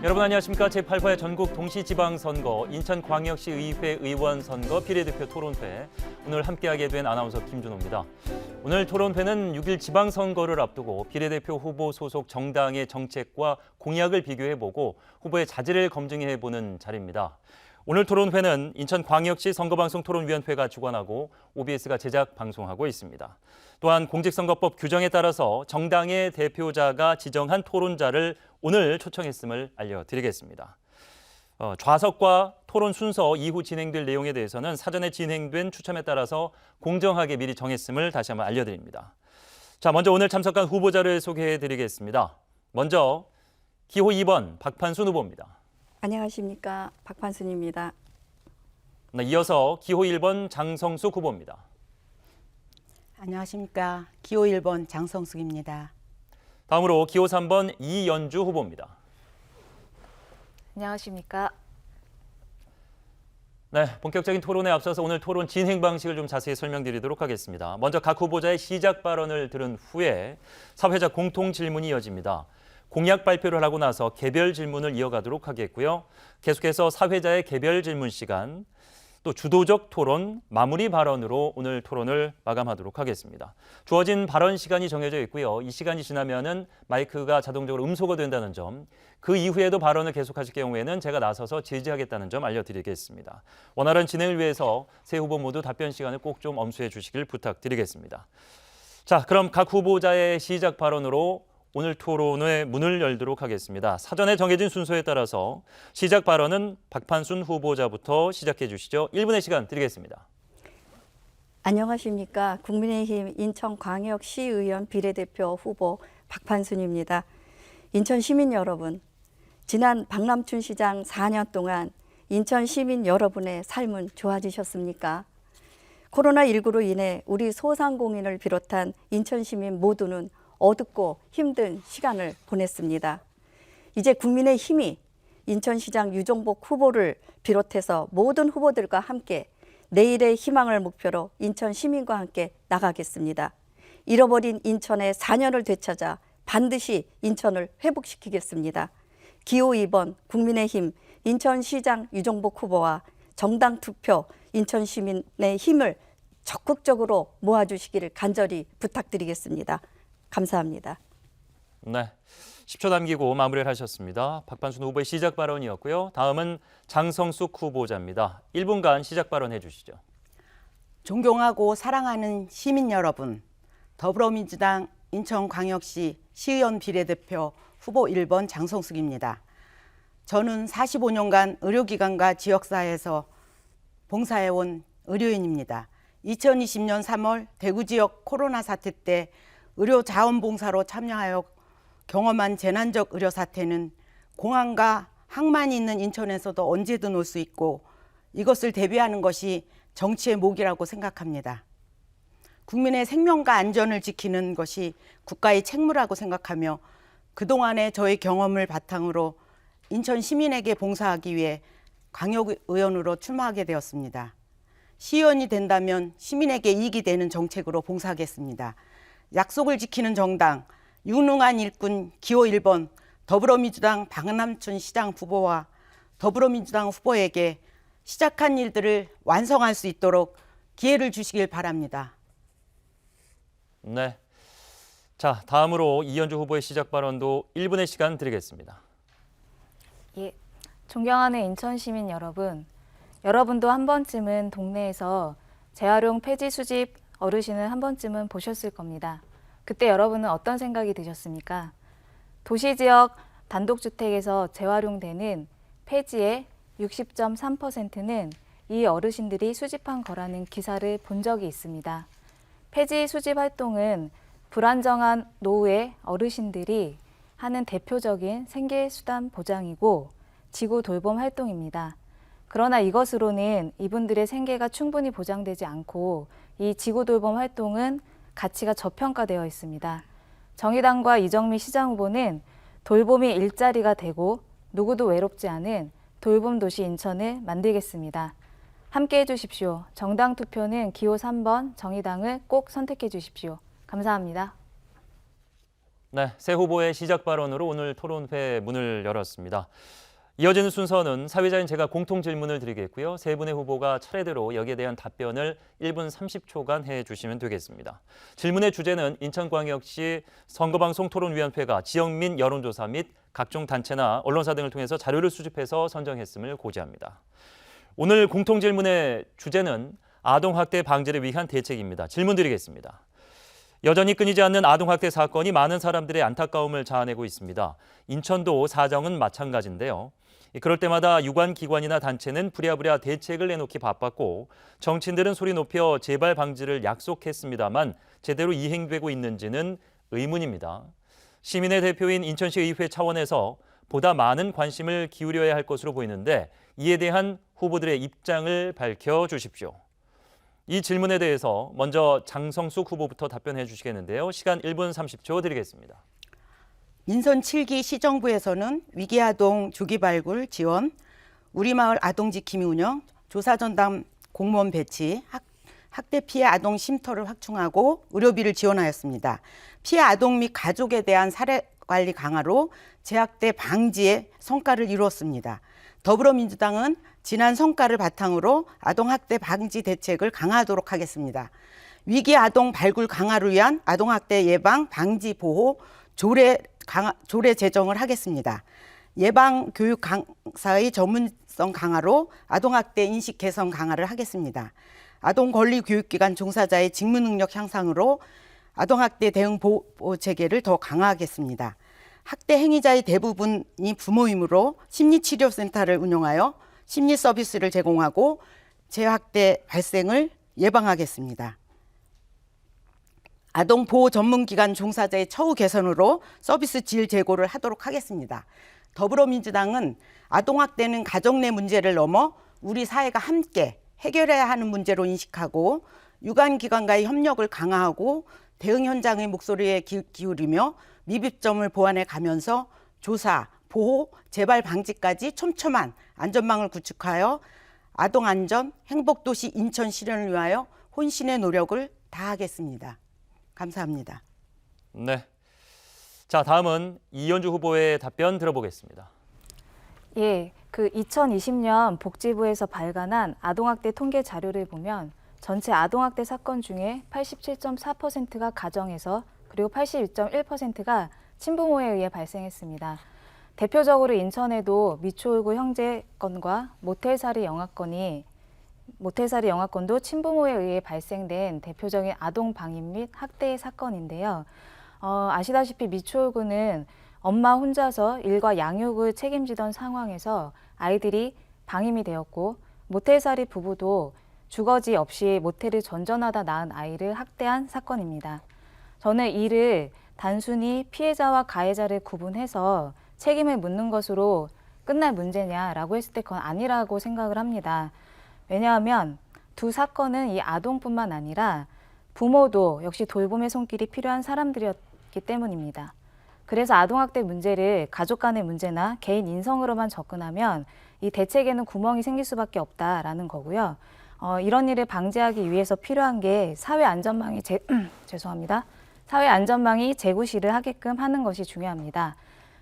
여러분 안녕하십니까? 제8회 전국 동시지방선거 인천광역시 의회 의원 선거 비례대표 토론회 오늘 함께하게 된 아나운서 김준호입니다. 오늘 토론회는 6일 지방선거를 앞두고 비례대표 후보 소속 정당의 정책과 공약을 비교해보고 후보의 자질을 검증해보는 자리입니다. 오늘 토론회는 인천광역시 선거방송토론위원회가 주관하고 OBS가 제작 방송하고 있습니다. 또한 공직선거법 규정에 따라서 정당의 대표자가 지정한 토론자를 오늘 초청했음을 알려드리겠습니다. 좌석과 토론 순서 이후 진행될 내용에 대해서는 사전에 진행된 추첨에 따라서 공정하게 미리 정했음을 다시 한번 알려드립니다. 자, 먼저 오늘 참석한 후보자를 소개해드리겠습니다. 먼저 기호 2번 박판순 후보입니다. 안녕하십니까. 박판순입니다. 이어서 기호 1번 장성숙 후보입니다. 안녕하십니까. 기호 1번 장성숙입니다. 다음으로 기호 3번 이연주 후보입니다. 안녕하십니까. 네, 본격적인 토론에 앞서서 오늘 토론 진행 방식을 좀 자세히 설명드리도록 하겠습니다. 먼저 각 후보자의 시작 발언을 들은 후에 사회자 공통 질문이 이어집니다. 공약 발표를 하고 나서 개별 질문을 이어가도록 하겠고요. 계속해서 사회자의 개별 질문 시간, 또 주도적 토론, 마무리 발언으로 오늘 토론을 마감하도록 하겠습니다. 주어진 발언 시간이 정해져 있고요. 이 시간이 지나면은 마이크가 자동적으로 음소거 된다는 점, 그 이후에도 발언을 계속하실 경우에는 제가 나서서 제지하겠다는 점 알려드리겠습니다. 원활한 진행을 위해서 세 후보 모두 답변 시간을 꼭 좀 엄수해 주시길 부탁드리겠습니다. 자, 그럼 각 후보자의 시작 발언으로 오늘 토론의 문을 열도록 하겠습니다. 사전에 정해진 순서에 따라서 시작 발언은 박판순 후보자부터 시작해 주시죠. 1분의 시간 드리겠습니다. 안녕하십니까. 국민의힘 인천광역시의원 비례대표 후보 박판순입니다. 인천 시민 여러분, 지난 박남춘 시장 4년 동안 인천 시민 여러분의 삶은 좋아지셨습니까? 코로나19로 인해 우리 소상공인을 비롯한 인천 시민 모두는 어둡고 힘든 시간을 보냈습니다. 이제 국민의힘이 인천시장 유정복 후보를 비롯해서 모든 후보들과 함께 내일의 희망을 목표로 인천 시민과 함께 나가겠습니다. 잃어버린 인천의 4년을 되찾아 반드시 인천을 회복시키겠습니다. 기호 2번 국민의힘 인천시장 유정복 후보와 정당 투표 인천 시민의 힘을 적극적으로 모아주시기를 간절히 부탁드리겠습니다. 감사합니다. 네, 10초 남기고 마무리를 하셨습니다. 박판순 후보의 시작 발언이었고요. 다음은 장성숙 후보자입니다. 1분간 시작 발언해 주시죠. 존경하고 사랑하는 시민 여러분, 더불어민주당 인천광역시 시의원 비례대표 후보 1번 장성숙입니다. 저는 45년간 의료기관과 지역사회에서 봉사해온 의료인입니다. 2020년 3월 대구 지역 코로나 사태 때 의료 자원봉사로 참여하여 경험한 재난적 의료 사태는 공항과 항만이 있는 인천에서도 언제든 올 수 있고 이것을 대비하는 것이 정치의 목이라고 생각합니다. 국민의 생명과 안전을 지키는 것이 국가의 책무라고 생각하며 그동안의 저의 경험을 바탕으로 인천 시민에게 봉사하기 위해 광역의원으로 출마하게 되었습니다. 시의원이 된다면 시민에게 이익이 되는 정책으로 봉사하겠습니다. 약속을 지키는 정당, 유능한 일꾼 기호 1번 더불어민주당 박남춘 시장 후보와 더불어민주당 후보에게 시작한 일들을 완성할 수 있도록 기회를 주시길 바랍니다. 네, 자 다음으로 이연주 후보의 시작 발언도 1분의 시간 드리겠습니다. 예, 존경하는 인천 시민 여러분, 여러분도 한 번쯤은 동네에서 재활용 폐지 수집 어르신을 한 번쯤은 보셨을 겁니다. 그때 여러분은 어떤 생각이 드셨습니까? 도시지역 단독주택에서 재활용되는 폐지의 60.3%는 이 어르신들이 수집한 거라는 기사를 본 적이 있습니다. 폐지 수집 활동은 불안정한 노후의 어르신들이 하는 대표적인 생계수단 보장이고 지구 돌봄 활동입니다. 그러나 이것으로는 이분들의 생계가 충분히 보장되지 않고 이 지구 돌봄 활동은 가치가 저평가되어 있습니다. 정의당과 이정미 시장 후보는 돌봄이 일자리가 되고 누구도 외롭지 않은 돌봄 도시 인천을 만들겠습니다. 함께해 주십시오. 정당 투표는 기호 3번 정의당을 꼭 선택해 주십시오. 감사합니다. 네, 새 후보의 시작 발언으로 오늘 토론회 문을 열었습니다. 이어지는 순서는 사회자인 제가 공통 질문을 드리겠고요. 세 분의 후보가 차례대로 여기에 대한 답변을 1분 30초간 해주시면 되겠습니다. 질문의 주제는 인천광역시 선거방송토론위원회가 지역민 여론조사 및 각종 단체나 언론사 등을 통해서 자료를 수집해서 선정했음을 고지합니다. 오늘 공통 질문의 주제는 아동학대 방지를 위한 대책입니다. 질문 드리겠습니다. 여전히 끊이지 않는 아동학대 사건이 많은 사람들의 안타까움을 자아내고 있습니다. 인천도 사정은 마찬가지인데요. 그럴 때마다 유관기관이나 단체는 부랴부랴 대책을 내놓기 바빴고 정치인들은 소리 높여 재발 방지를 약속했습니다만 제대로 이행되고 있는지는 의문입니다. 시민의 대표인 인천시 의회 차원에서 보다 많은 관심을 기울여야 할 것으로 보이는데 이에 대한 후보들의 입장을 밝혀주십시오. 이 질문에 대해서 먼저 장성숙 후보부터 답변해 주시겠는데요. 시간 1분 30초 드리겠습니다. 인선 7기 시정부에서는 위기아동 조기 발굴 지원, 우리마을 아동지킴이 운영, 조사전담 공무원 배치, 학대 피해 아동 쉼터를 확충하고 의료비를 지원하였습니다. 피해 아동 및 가족에 대한 사례 관리 강화로 재학대 방지에 성과를 이루었습니다. 더불어민주당은 지난 성과를 바탕으로 아동학대 방지 대책을 강화하도록 하겠습니다. 위기 아동 발굴 강화를 위한 아동학대 예방, 방지, 보호, 조례 제정을 하겠습니다. 예방 교육 강사의 전문성 강화로 아동학대 인식 개선 강화를 하겠습니다. 아동 권리 교육기관 종사자의 직무 능력 향상으로 아동학대 대응 보호 체계를 더 강화하겠습니다. 학대 행위자의 대부분이 부모이므로 심리치료센터를 운영하여 심리 서비스를 제공하고 재학대 발생을 예방하겠습니다. 아동 보호 전문기관 종사자의 처우 개선으로 서비스 질 제고를 하도록 하겠습니다. 더불어민주당은 아동학대는 가정 내 문제를 넘어 우리 사회가 함께 해결해야 하는 문제로 인식하고 유관기관과의 협력을 강화하고 대응 현장의 목소리에 기울이며 미비점을 보완해 가면서 조사, 보호, 재발 방지까지 촘촘한 안전망을 구축하여 아동안전, 행복도시 인천 실현을 위하여 혼신의 노력을 다하겠습니다. 감사합니다. 네. 자, 다음은 이현주 후보의 답변 들어보겠습니다. 예, 2020년 복지부에서 발간한 아동학대 통계 자료를 보면 전체 아동학대 사건 중에 87.4%가 가정에서 그리고 82.1%가 친부모에 의해 발생했습니다. 대표적으로 인천에도 미추홀구 형제 건과 모텔살이 영화건도 친부모에 의해 발생된 대표적인 아동 방임 및 학대 사건인데요. 아시다시피 미추홀구는 엄마 혼자서 일과 양육을 책임지던 상황에서 아이들이 방임이 되었고 모텔살이 부부도 주거지 없이 모텔을 전전하다 낳은 아이를 학대한 사건입니다. 저는 이를 단순히 피해자와 가해자를 구분해서 책임을 묻는 것으로 끝날 문제냐라고 했을 때 그건 아니라고 생각을 합니다. 왜냐하면 두 사건은 이 아동뿐만 아니라 부모도 역시 돌봄의 손길이 필요한 사람들이었기 때문입니다. 그래서 아동학대 문제를 가족 간의 문제나 개인 인성으로만 접근하면 이 대책에는 구멍이 생길 수밖에 없다라는 거고요. 이런 일을 방지하기 위해서 필요한 게 사회 안전망이 재구시를 하게끔 하는 것이 중요합니다.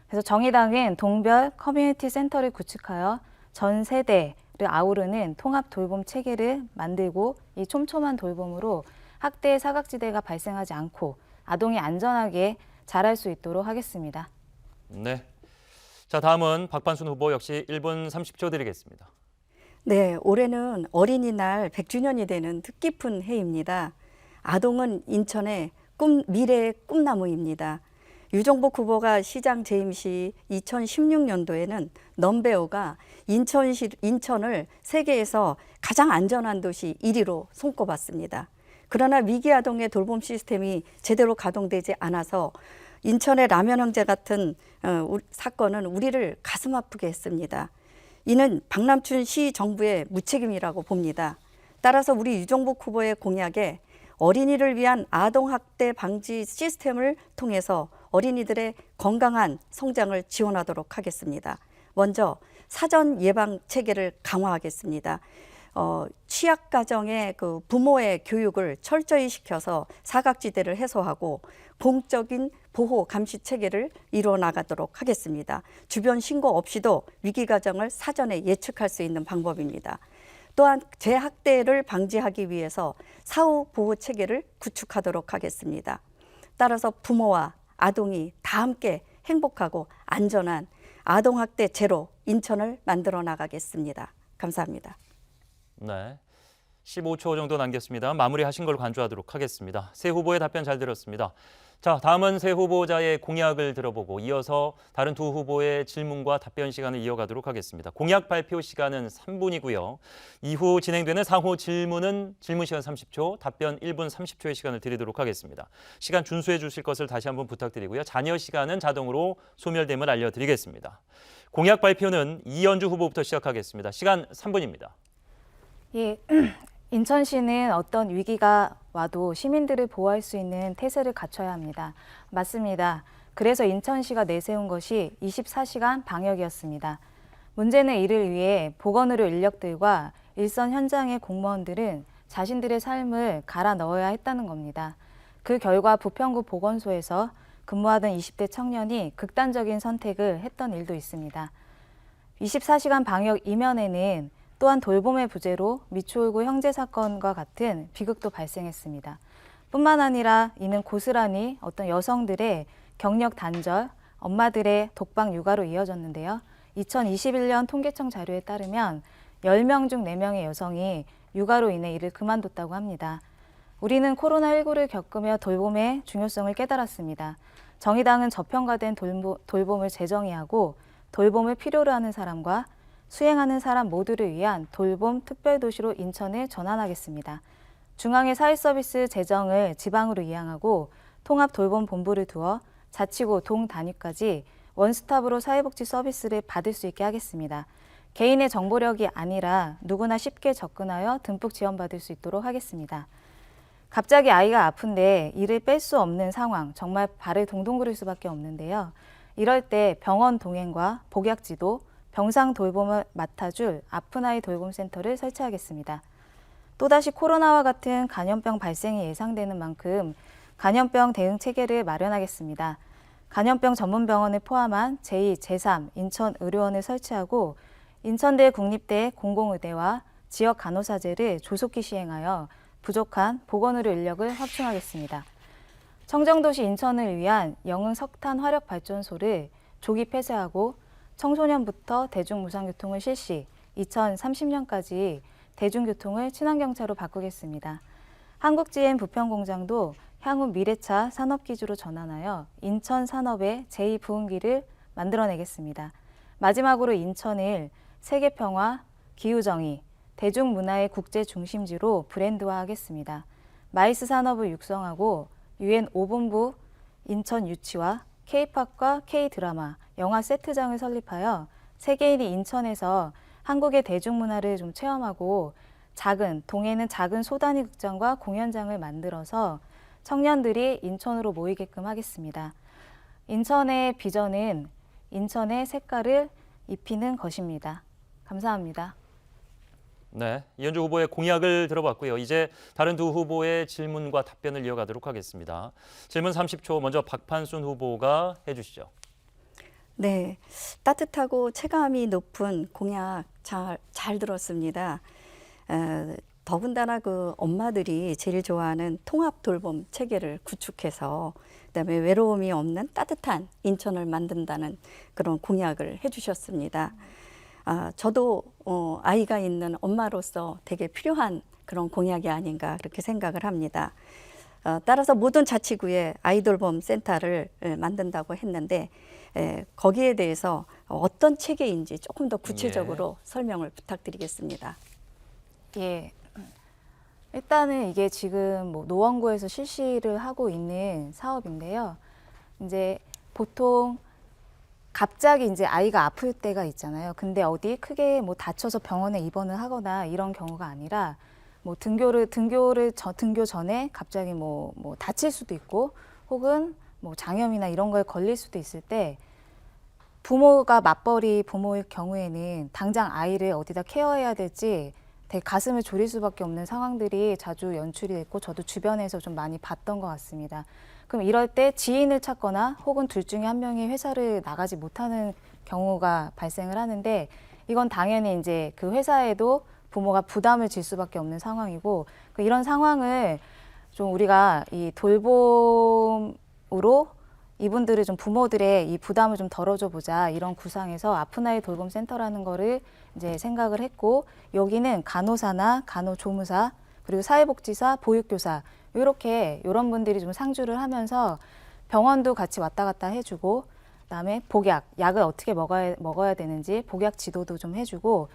그래서 정의당은 동별 커뮤니티 센터를 구축하여 전 세대를 아우르는 통합 돌봄 체계를 만들고 이 촘촘한 돌봄으로 학대의 사각지대가 발생하지 않고 아동이 안전하게 자랄 수 있도록 하겠습니다. 네. 자, 다음은 박반순 후보 역시 1분 30초 드리겠습니다. 네, 올해는 어린이날 100주년이 되는 뜻깊은 해입니다. 아동은 인천의 미래의 꿈나무입니다. 유정복 후보가 시장 재임 시 2016년도에는 넘베어가 인천을 세계에서 가장 안전한 도시 1위로 손꼽았습니다. 그러나 위기 아동의 돌봄 시스템이 제대로 가동되지 않아서 인천의 라면 형제 같은 사건은 우리를 가슴 아프게 했습니다. 이는 박남춘 시 정부의 무책임이라고 봅니다. 따라서 우리 유정복 후보의 공약에 어린이를 위한 아동학대 방지 시스템을 통해서 어린이들의 건강한 성장을 지원하도록 하겠습니다. 먼저 사전 예방 체계를 강화하겠습니다. 취약 가정의 부모의 교육을 철저히 시켜서 사각지대를 해소하고 공적인 보호 감시 체계를 이루어 나가도록 하겠습니다. 주변 신고 없이도 위기 과정을 사전에 예측할 수 있는 방법입니다. 또한 재학대를 방지하기 위해서 사후 보호 체계를 구축하도록 하겠습니다. 따라서 부모와 아동이 다 함께 행복하고 안전한 아동학대 제로 인천을 만들어 나가겠습니다. 감사합니다. 네. 15초 정도 남겼습니다. 마무리하신 걸 간주하도록 하겠습니다. 세 후보의 답변 잘 들었습니다. 자, 다음은 세 후보자의 공약을 들어보고 이어서 다른 두 후보의 질문과 답변 시간을 이어가도록 하겠습니다. 공약 발표 시간은 3분이고요. 이후 진행되는 상호 질문은 질문 시간 30초, 답변 1분 30초의 시간을 드리도록 하겠습니다. 시간 준수해 주실 것을 다시 한번 부탁드리고요. 잔여 시간은 자동으로 소멸됨을 알려드리겠습니다. 공약 발표는 이현주 후보부터 시작하겠습니다. 시간 3분입니다. 예, 인천시는 어떤 위기가 와도 시민들을 보호할 수 있는 태세를 갖춰야 합니다. 맞습니다. 그래서 인천시가 내세운 것이 24시간 방역이었습니다. 문제는 이를 위해 보건의료 인력들과 일선 현장의 공무원들은 자신들의 삶을 갈아 넣어야 했다는 겁니다. 그 결과 부평구 보건소에서 근무하던 20대 청년이 극단적인 선택을 했던 일도 있습니다. 24시간 방역 이면에는 또한 돌봄의 부재로 미추홀구 형제 사건과 같은 비극도 발생했습니다. 뿐만 아니라 이는 고스란히 어떤 여성들의 경력 단절, 엄마들의 독방 육아로 이어졌는데요. 2021년 통계청 자료에 따르면 10명 중 4명의 여성이 육아로 인해 일을 그만뒀다고 합니다. 우리는 코로나19를 겪으며 돌봄의 중요성을 깨달았습니다. 정의당은 저평가된 돌봄을 재정의하고 돌봄을 필요로 하는 사람과 수행하는 사람 모두를 위한 돌봄 특별도시로 인천을 전환하겠습니다. 중앙의 사회서비스 재정을 지방으로 이양하고 통합 돌봄본부를 두어 자치구 동 단위까지 원스톱으로 사회복지 서비스를 받을 수 있게 하겠습니다. 개인의 정보력이 아니라 누구나 쉽게 접근하여 듬뿍 지원받을 수 있도록 하겠습니다. 갑자기 아이가 아픈데 이를 뺄 수 없는 상황, 정말 발을 동동 구를 수밖에 없는데요. 이럴 때 병원 동행과 복약지도, 병상 돌봄을 맡아줄 아픈 아이 돌봄센터를 설치하겠습니다. 또다시 코로나와 같은 간염병 발생이 예상되는 만큼 간염병 대응 체계를 마련하겠습니다. 간염병 전문병원을 포함한 제2, 제3 인천의료원을 설치하고 인천대 국립대 공공의대와 지역 간호사제를 조속히 시행하여 부족한 보건의료 인력을 확충하겠습니다. 청정도시 인천을 위한 영흥 석탄 화력 발전소를 조기 폐쇄하고 청소년부터 대중무상교통을 실시, 2030년까지 대중교통을 친환경차로 바꾸겠습니다. 한국GM 부평공장도 향후 미래차 산업기지로 전환하여 인천 산업의 제2부흥기를 만들어내겠습니다. 마지막으로 인천을 세계평화, 기후정의, 대중문화의 국제중심지로 브랜드화하겠습니다. 마이스 산업을 육성하고 UN 5본부 인천 유치와 K-팝과 K-드라마, 영화 세트장을 설립하여 세계인이 인천에서 한국의 대중문화를 좀 체험하고 동해는 작은 소단위 극장과 공연장을 만들어서 청년들이 인천으로 모이게끔 하겠습니다. 인천의 비전은 인천의 색깔을 입히는 것입니다. 감사합니다. 네, 이현주 후보의 공약을 들어봤고요. 이제 다른 두 후보의 질문과 답변을 이어가도록 하겠습니다. 질문 30초 먼저 박판순 후보가 해주시죠. 네, 따뜻하고 체감이 높은 공약 잘 들었습니다. 더군다나 그 엄마들이 제일 좋아하는 통합 돌봄 체계를 구축해서 그다음에 외로움이 없는 따뜻한 인천을 만든다는 그런 공약을 해주셨습니다. 저도 아이가 있는 엄마로서 되게 필요한 그런 공약이 아닌가 그렇게 생각을 합니다. 따라서 모든 자치구에 아이돌봄 센터를 만든다고 했는데 거기에 대해서 어떤 체계인지 조금 더 구체적으로 설명을 부탁드리겠습니다. 예. 일단은 이게 지금 노원구에서 실시를 하고 있는 사업인데요. 이제 보통 갑자기 이제 아이가 아플 때가 있잖아요. 근데 어디 크게 다쳐서 병원에 입원을 하거나 이런 경우가 아니라 등교 전에 갑자기 다칠 수도 있고 혹은 장염이나 이런 거에 걸릴 수도 있을 때 부모가 맞벌이 부모일 경우에는 당장 아이를 어디다 케어해야 될지 되게 가슴을 졸일 수밖에 없는 상황들이 자주 연출이 됐고 저도 주변에서 좀 많이 봤던 것 같습니다. 그럼 이럴 때 지인을 찾거나 혹은 둘 중에 한 명이 회사를 나가지 못하는 경우가 발생을 하는데 이건 당연히 이제 그 회사에도 부모가 부담을 질 수밖에 없는 상황이고 이런 상황을 좀 우리가 이 돌봄으로 이분들을 좀 부모들의 이 부담을 좀 덜어줘 보자 이런 구상에서 아픈 아이 돌봄 센터라는 거를 이제 생각을 했고 여기는 간호사나 간호조무사 그리고 사회복지사, 보육교사 이런 분들이 좀 상주를 하면서 병원도 같이 왔다 갔다 해주고 그다음에 복약, 약을 어떻게 먹어야 되는지 복약 지도도 좀 해주고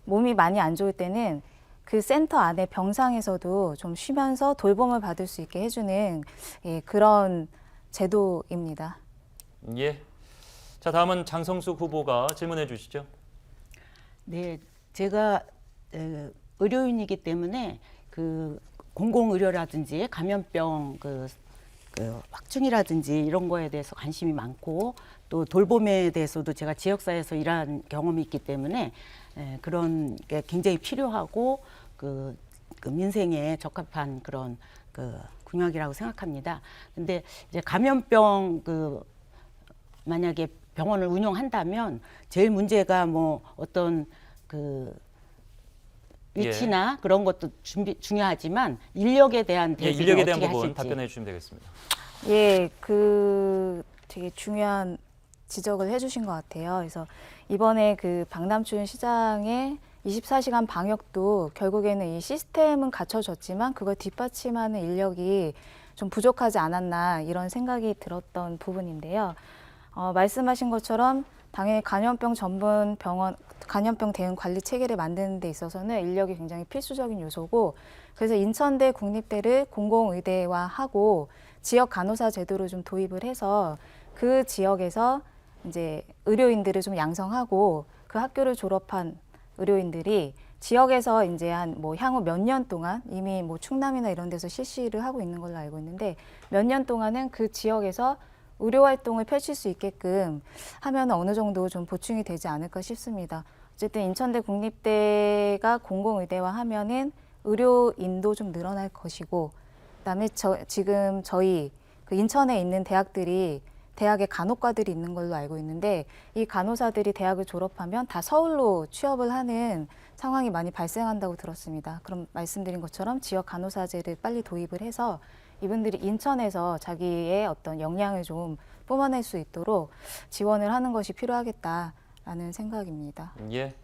몸이 많이 안 좋을 때는 그 센터 안에 병상에서도 좀 쉬면서 돌봄을 받을 수 있게 해주는 그런 제도입니다. 예. 자, 다음은 장성숙 후보가 질문해 주시죠. 네, 제가 의료인이기 때문에 그 공공의료라든지 감염병 그 확충이라든지 이런 거에 대해서 관심이 많고 또 돌봄에 대해서도 제가 지역사회에서 일한 경험이 있기 때문에 그런 게 굉장히 필요하고 그 민생에 적합한 그런 그 공약이라고 생각합니다. 근데 이제 감염병 만약에 병원을 운영한다면 제일 문제가 뭐 어떤 그 위치나 그런 것도 중요하지만 인력에 대한 대비를 인력에 대한 어떻게 부분 하실지. 답변해 주시면 되겠습니다. 예, 되게 중요한 지적을 해주신 것 같아요. 그래서 이번에 그 박남춘 시장의 24시간 방역도 결국에는 이 시스템은 갖춰졌지만 그걸 뒷받침하는 인력이 좀 부족하지 않았나 이런 생각이 들었던 부분인데요. 말씀하신 것처럼 당연히 감염병 전문 병원, 감염병 대응 관리 체계를 만드는 데 있어서는 인력이 굉장히 필수적인 요소고 그래서 인천대 국립대를 공공의대화하고 지역 간호사 제도를 좀 도입을 해서 그 지역에서 이제 의료인들을 좀 양성하고 그 학교를 졸업한 의료인들이 지역에서 이제 향후 몇 년 동안 이미 뭐 충남이나 이런 데서 실시를 하고 있는 걸로 알고 있는데 몇 년 동안은 그 지역에서 의료 활동을 펼칠 수 있게끔 하면 어느 정도 좀 보충이 되지 않을까 싶습니다. 어쨌든 인천대 국립대가 공공의대화 하면은 의료인도 좀 늘어날 것이고 그다음에 지금 저희 그 인천에 있는 대학들이 대학에 간호과들이 있는 걸로 알고 있는데 이 간호사들이 대학을 졸업하면 다 서울로 취업을 하는 상황이 많이 발생한다고 들었습니다. 그럼 말씀드린 것처럼 지역 간호사제를 빨리 도입을 해서 이분들이 인천에서 자기의 어떤 역량을 좀 뿜어낼 수 있도록 지원을 하는 것이 필요하겠다라는 생각입니다. 예.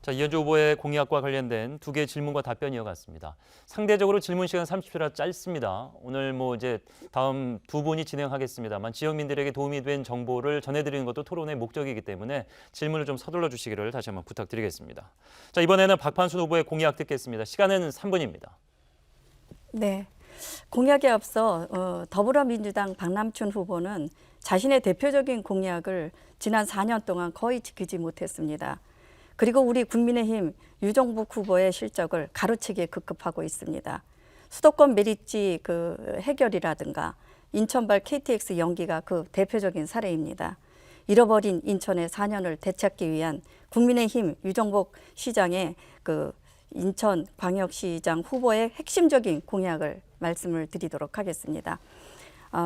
자, 이현주 후보의 공약과 관련된 두 개의 질문과 답변 이어갔습니다. 상대적으로 질문 시간 30초라 짧습니다. 오늘 뭐 이제 다음 두 분이 진행하겠습니다만 지역민들에게 도움이 된 정보를 전해드리는 것도 토론의 목적이기 때문에 질문을 좀 서둘러 주시기를 다시 한번 부탁드리겠습니다. 자, 이번에는 박판순 후보의 공약 듣겠습니다. 시간은 3분입니다. 네. 공약에 앞서 더불어민주당 박남춘 후보는 자신의 대표적인 공약을 지난 4년 동안 거의 지키지 못했습니다. 그리고 우리 국민의힘 유정복 후보의 실적을 가로채기에 급급하고 있습니다. 수도권 메리지 해결이라든가 인천발 KTX 연기가 그 대표적인 사례입니다. 잃어버린 인천의 4년을 되찾기 위한 국민의힘 유정복 시장의 인천광역시장 후보의 핵심적인 공약을 말씀을 드리도록 하겠습니다.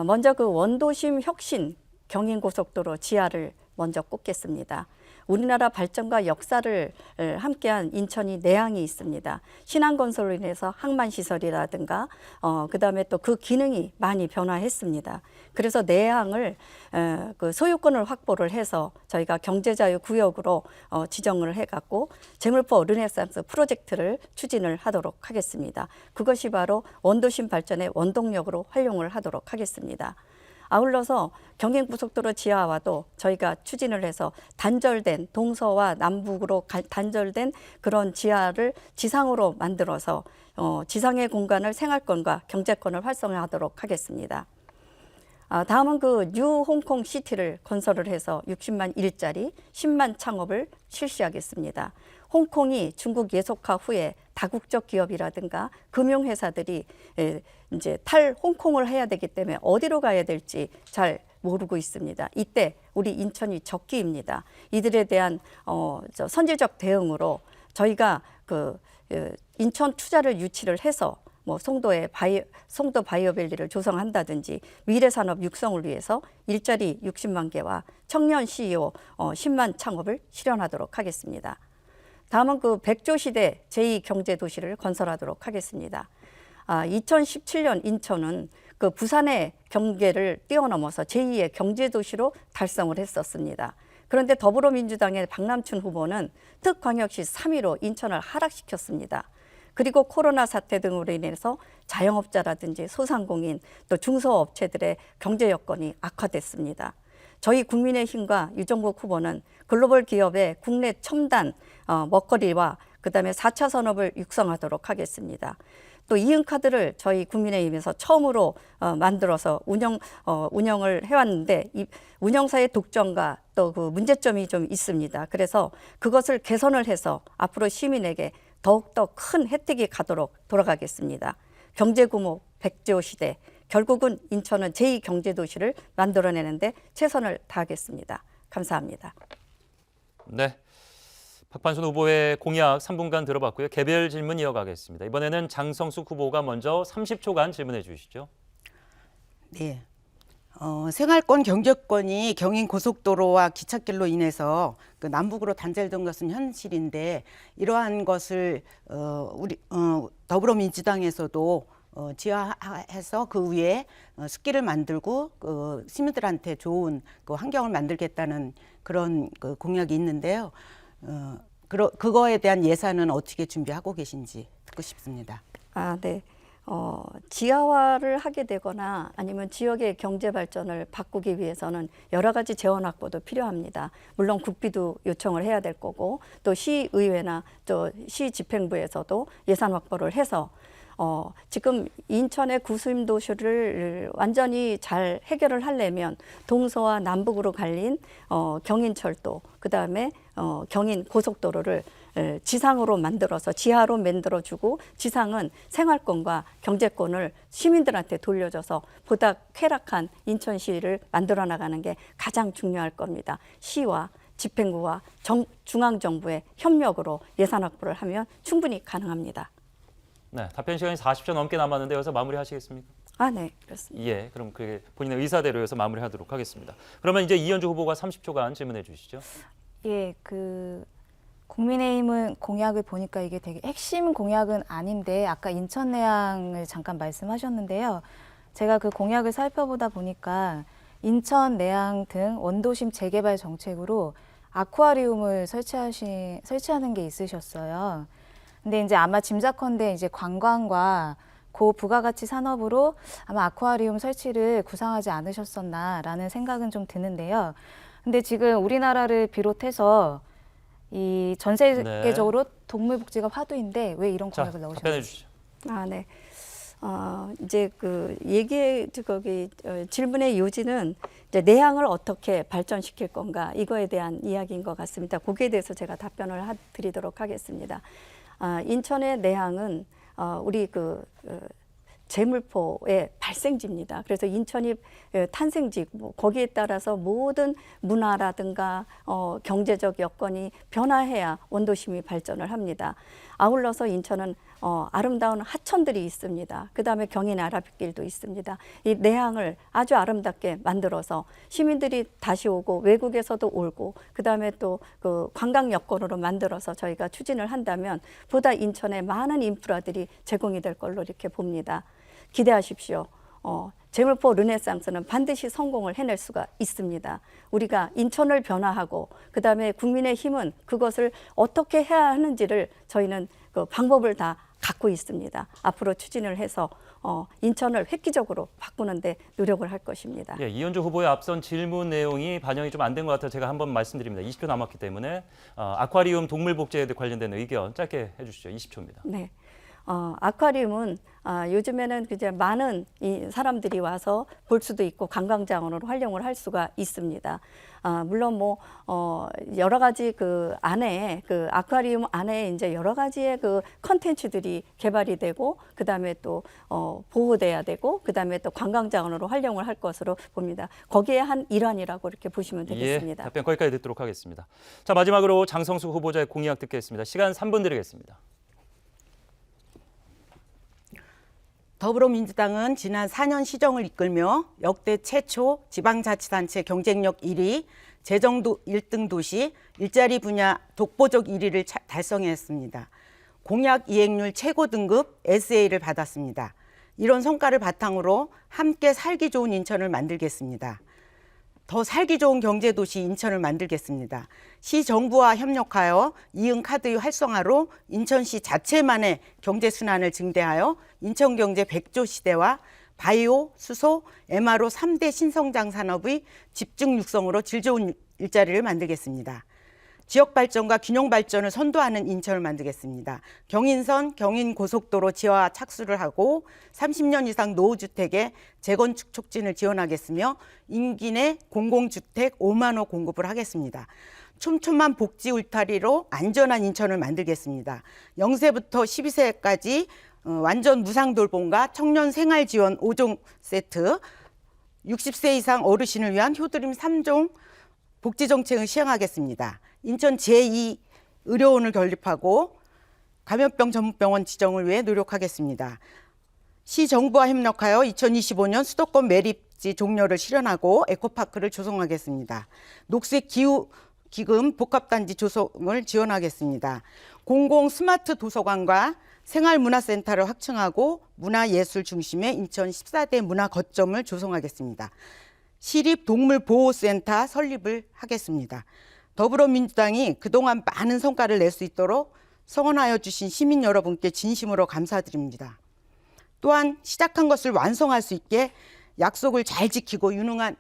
먼저 원도심 혁신 경인고속도로 지하를 먼저 꼽겠습니다. 우리나라 발전과 역사를 함께한 인천이 내항이 있습니다. 신안건설로 인해서 항만시설이라든가 그다음에 또 그 기능이 많이 변화했습니다. 그래서 내항을 소유권을 확보를 해서 저희가 경제자유구역으로 지정을 해갖고 재물포 르네상스 프로젝트를 추진을 하도록 하겠습니다. 그것이 바로 원도심 발전의 원동력으로 활용을 하도록 하겠습니다. 아울러서 경인고속도로 지하와도 저희가 추진을 해서 단절된 동서와 남북으로 단절된 그런 지하를 지상으로 만들어서 지상의 공간을 생활권과 경제권을 활성화하도록 하겠습니다. 다음은 뉴 홍콩 시티를 건설을 해서 60만 일자리, 10만 창업을 실시하겠습니다. 홍콩이 중국 예속화 후에 다국적 기업이라든가 금융회사들이 이제 탈홍콩을 해야 되기 때문에 어디로 가야 될지 잘 모르고 있습니다. 이때 우리 인천이 적기입니다. 이들에 대한 선제적 대응으로 저희가 인천 투자를 유치를 해서 뭐 송도 바이오밸리를 조성한다든지 미래 산업 육성을 위해서 일자리 60만 개와 청년 CEO 10만 창업을 실현하도록 하겠습니다. 다음은 그 백조 시대 제2경제도시를 건설하도록 하겠습니다. 2017년 인천은 그 부산의 경계를 뛰어넘어서 제2의 경제도시로 달성을 했었습니다. 그런데 더불어민주당의 박남춘 후보는 특광역시 3위로 인천을 하락시켰습니다. 그리고 코로나 사태 등으로 인해서 자영업자라든지 소상공인 또 중소업체들의 경제 여건이 악화됐습니다. 저희 국민의힘과 유정국 후보는 글로벌 기업의 국내 첨단 먹거리와 그다음에 4차 산업을 육성하도록 하겠습니다. 또 이응카드를 저희 국민의힘에서 처음으로 만들어서 운영을 해왔는데 이 운영사의 독점과 또 그 문제점이 좀 있습니다. 그래서 그것을 개선을 해서 앞으로 시민에게 더욱더 큰 혜택이 가도록 돌아가겠습니다. 경제 구모 백조 시대, 결국은 인천은 제2경제도시를 만들어내는데 최선을 다하겠습니다. 감사합니다. 네. 박판순 후보의 공약 3분간 들어봤고요. 개별 질문 이어가겠습니다. 이번에는 장성숙 후보가 먼저 30초간 질문해 주시죠. 네. 생활권 경제권이 경인 고속도로와 기찻길로 인해서 그 남북으로 단절된 것은 현실인데 이러한 것을 우리 더불어민주당에서도 지화해서 그 위에 숲길을 만들고 그 시민들한테 좋은 그 환경을 만들겠다는 그런 그 공약이 있는데요. 그거에 대한 예산은 어떻게 준비하고 계신지 듣고 싶습니다. 네. 지하화를 하게 되거나 아니면 지역의 경제 발전을 바꾸기 위해서는 여러 가지 재원 확보도 필요합니다. 물론 국비도 요청을 해야 될 거고 또 시의회나 또 시집행부에서도 예산 확보를 해서 지금 인천의 구수임 도시를 완전히 잘 해결을 하려면 동서와 남북으로 갈린 경인철도, 그다음에 경인 고속도로를 지상으로 만들어서 지하로 만들어주고 지상은 생활권과 경제권을 시민들한테 돌려줘서 보다 쾌락한 인천시를 만들어 나가는 게 가장 중요할 겁니다. 시와 집행부와 중앙정부의 협력으로 예산 확보를 하면 충분히 가능합니다. 네, 답변 시간이 40초 넘게 남았는데 여기서 마무리하시겠습니까? 네, 그렇습니다. 예, 그럼 그게 본인의 의사대로 해서 마무리하도록 하겠습니다. 그러면 이제 이현주 후보가 30초간 질문해 주시죠. 예, 국민의힘은 공약을 보니까 이게 되게 핵심 공약은 아닌데 아까 인천 내항을 잠깐 말씀하셨는데요. 제가 그 공약을 살펴보다 보니까 인천 내항 등 원도심 재개발 정책으로 아쿠아리움을 설치하는 게 있으셨어요. 근데 이제 아마 짐작컨대 이제 관광과 고부가가치 산업으로 아마 아쿠아리움 설치를 구상하지 않으셨었나라는 생각은 좀 드는데요. 근데 지금 우리나라를 비롯해서 이 전 세계적으로 동물 복지가 화두인데 왜 이런 자, 공약을 답변해 넣으셨나요? 주시죠. 네. 이제 질문의 요지는 이제 내항을 어떻게 발전시킬 건가 이거에 대한 이야기인 것 같습니다. 거기에 대해서 제가 답변을 드리도록 하겠습니다. 인천의 내항은 우리 제물포의 발생지입니다. 그래서 인천이 탄생지, 거기에 따라서 모든 문화라든가 경제적 여건이 변화해야 원도심이 발전을 합니다. 아울러서 인천은 아름다운 하천들이 있습니다. 그 다음에 경인 아라뱃길도 있습니다. 이 내항을 아주 아름답게 만들어서 시민들이 다시 오고 외국에서도 오고 그 다음에 또 그 관광 여건으로 만들어서 저희가 추진을 한다면 보다 인천에 많은 인프라들이 제공이 될 걸로 이렇게 봅니다. 기대하십시오. 제물포 르네상스는 반드시 성공을 해낼 수가 있습니다. 우리가 인천을 변화하고 그다음에 국민의힘은 그것을 어떻게 해야 하는지를 저희는 그 방법을 다 갖고 있습니다. 앞으로 추진을 해서 인천을 획기적으로 바꾸는 데 노력을 할 것입니다. 예, 이현주 후보의 앞선 질문 내용이 반영이 좀 안 된 것 같아서 제가 한번 말씀드립니다. 20초 남았기 때문에 아쿠아리움 동물 복제에 관련된 의견 짧게 해주시죠. 20초입니다. 네. 아쿠아리움은 요즘에는 이제 많은 사람들이 와서 볼 수도 있고 관광자원으로 활용을 할 수가 있습니다. 물론 여러 가지 그 아쿠아리움 안에 이제 여러 가지의 그 컨텐츠들이 개발이 되고 그 다음에 또 보호돼야 되고 그 다음에 또 관광자원으로 활용을 할 것으로 봅니다. 거기에 한 일환이라고 이렇게 보시면 되겠습니다. 예, 답변 거기까지 듣도록 하겠습니다. 자, 마지막으로 장성숙 후보자의 공약 듣겠습니다. 시간 3분 드리겠습니다. 더불어민주당은 지난 4년 시정을 이끌며 역대 최초 지방자치단체 경쟁력 1위, 재정도 1등 도시, 일자리 분야 독보적 1위를 달성했습니다. 공약 이행률 최고 등급 SA를 받았습니다. 이런 성과를 바탕으로 함께 살기 좋은 인천을 만들겠습니다. 더 살기 좋은 경제도시 인천을 만들겠습니다. 시정부와 협력하여 이응카드 활성화로 인천시 자체만의 경제순환을 증대하여 인천경제 100조 시대와 바이오, 수소, MRO 3대 신성장 산업의 집중 육성으로 질 좋은 일자리를 만들겠습니다. 지역 발전과 균형 발전을 선도하는 인천을 만들겠습니다. 경인선, 경인고속도로 지하 착수를 하고 30년 이상 노후주택의 재건축 촉진을 지원하겠으며 임기 내 공공주택 5만 호 공급을 하겠습니다. 촘촘한 복지 울타리로 안전한 인천을 만들겠습니다. 0세부터 12세까지 완전 무상 돌봄과 청년 생활 지원 5종 세트, 60세 이상 어르신을 위한 효드림 3종 복지 정책을 시행하겠습니다. 인천 제2 의료원을 건립하고 감염병 전문병원 지정을 위해 노력하겠습니다. 시정부와 협력하여 2025년 수도권 매립지 종료를 실현하고 에코파크를 조성하겠습니다. 녹색 기후 기금 복합단지 조성을 지원하겠습니다. 공공 스마트 도서관과 생활문화센터를 확충하고 문화예술 중심의 인천 14대 문화 거점을 조성하겠습니다. 시립동물보호센터 설립을 하겠습니다. 더불어민주당이 그동안 많은 성과를 낼 수 있도록 성원하여 주신 시민 여러분께 진심으로 감사드립니다. 또한 시작한 것을 완성할 수 있게 약속을 잘 지키고 유능한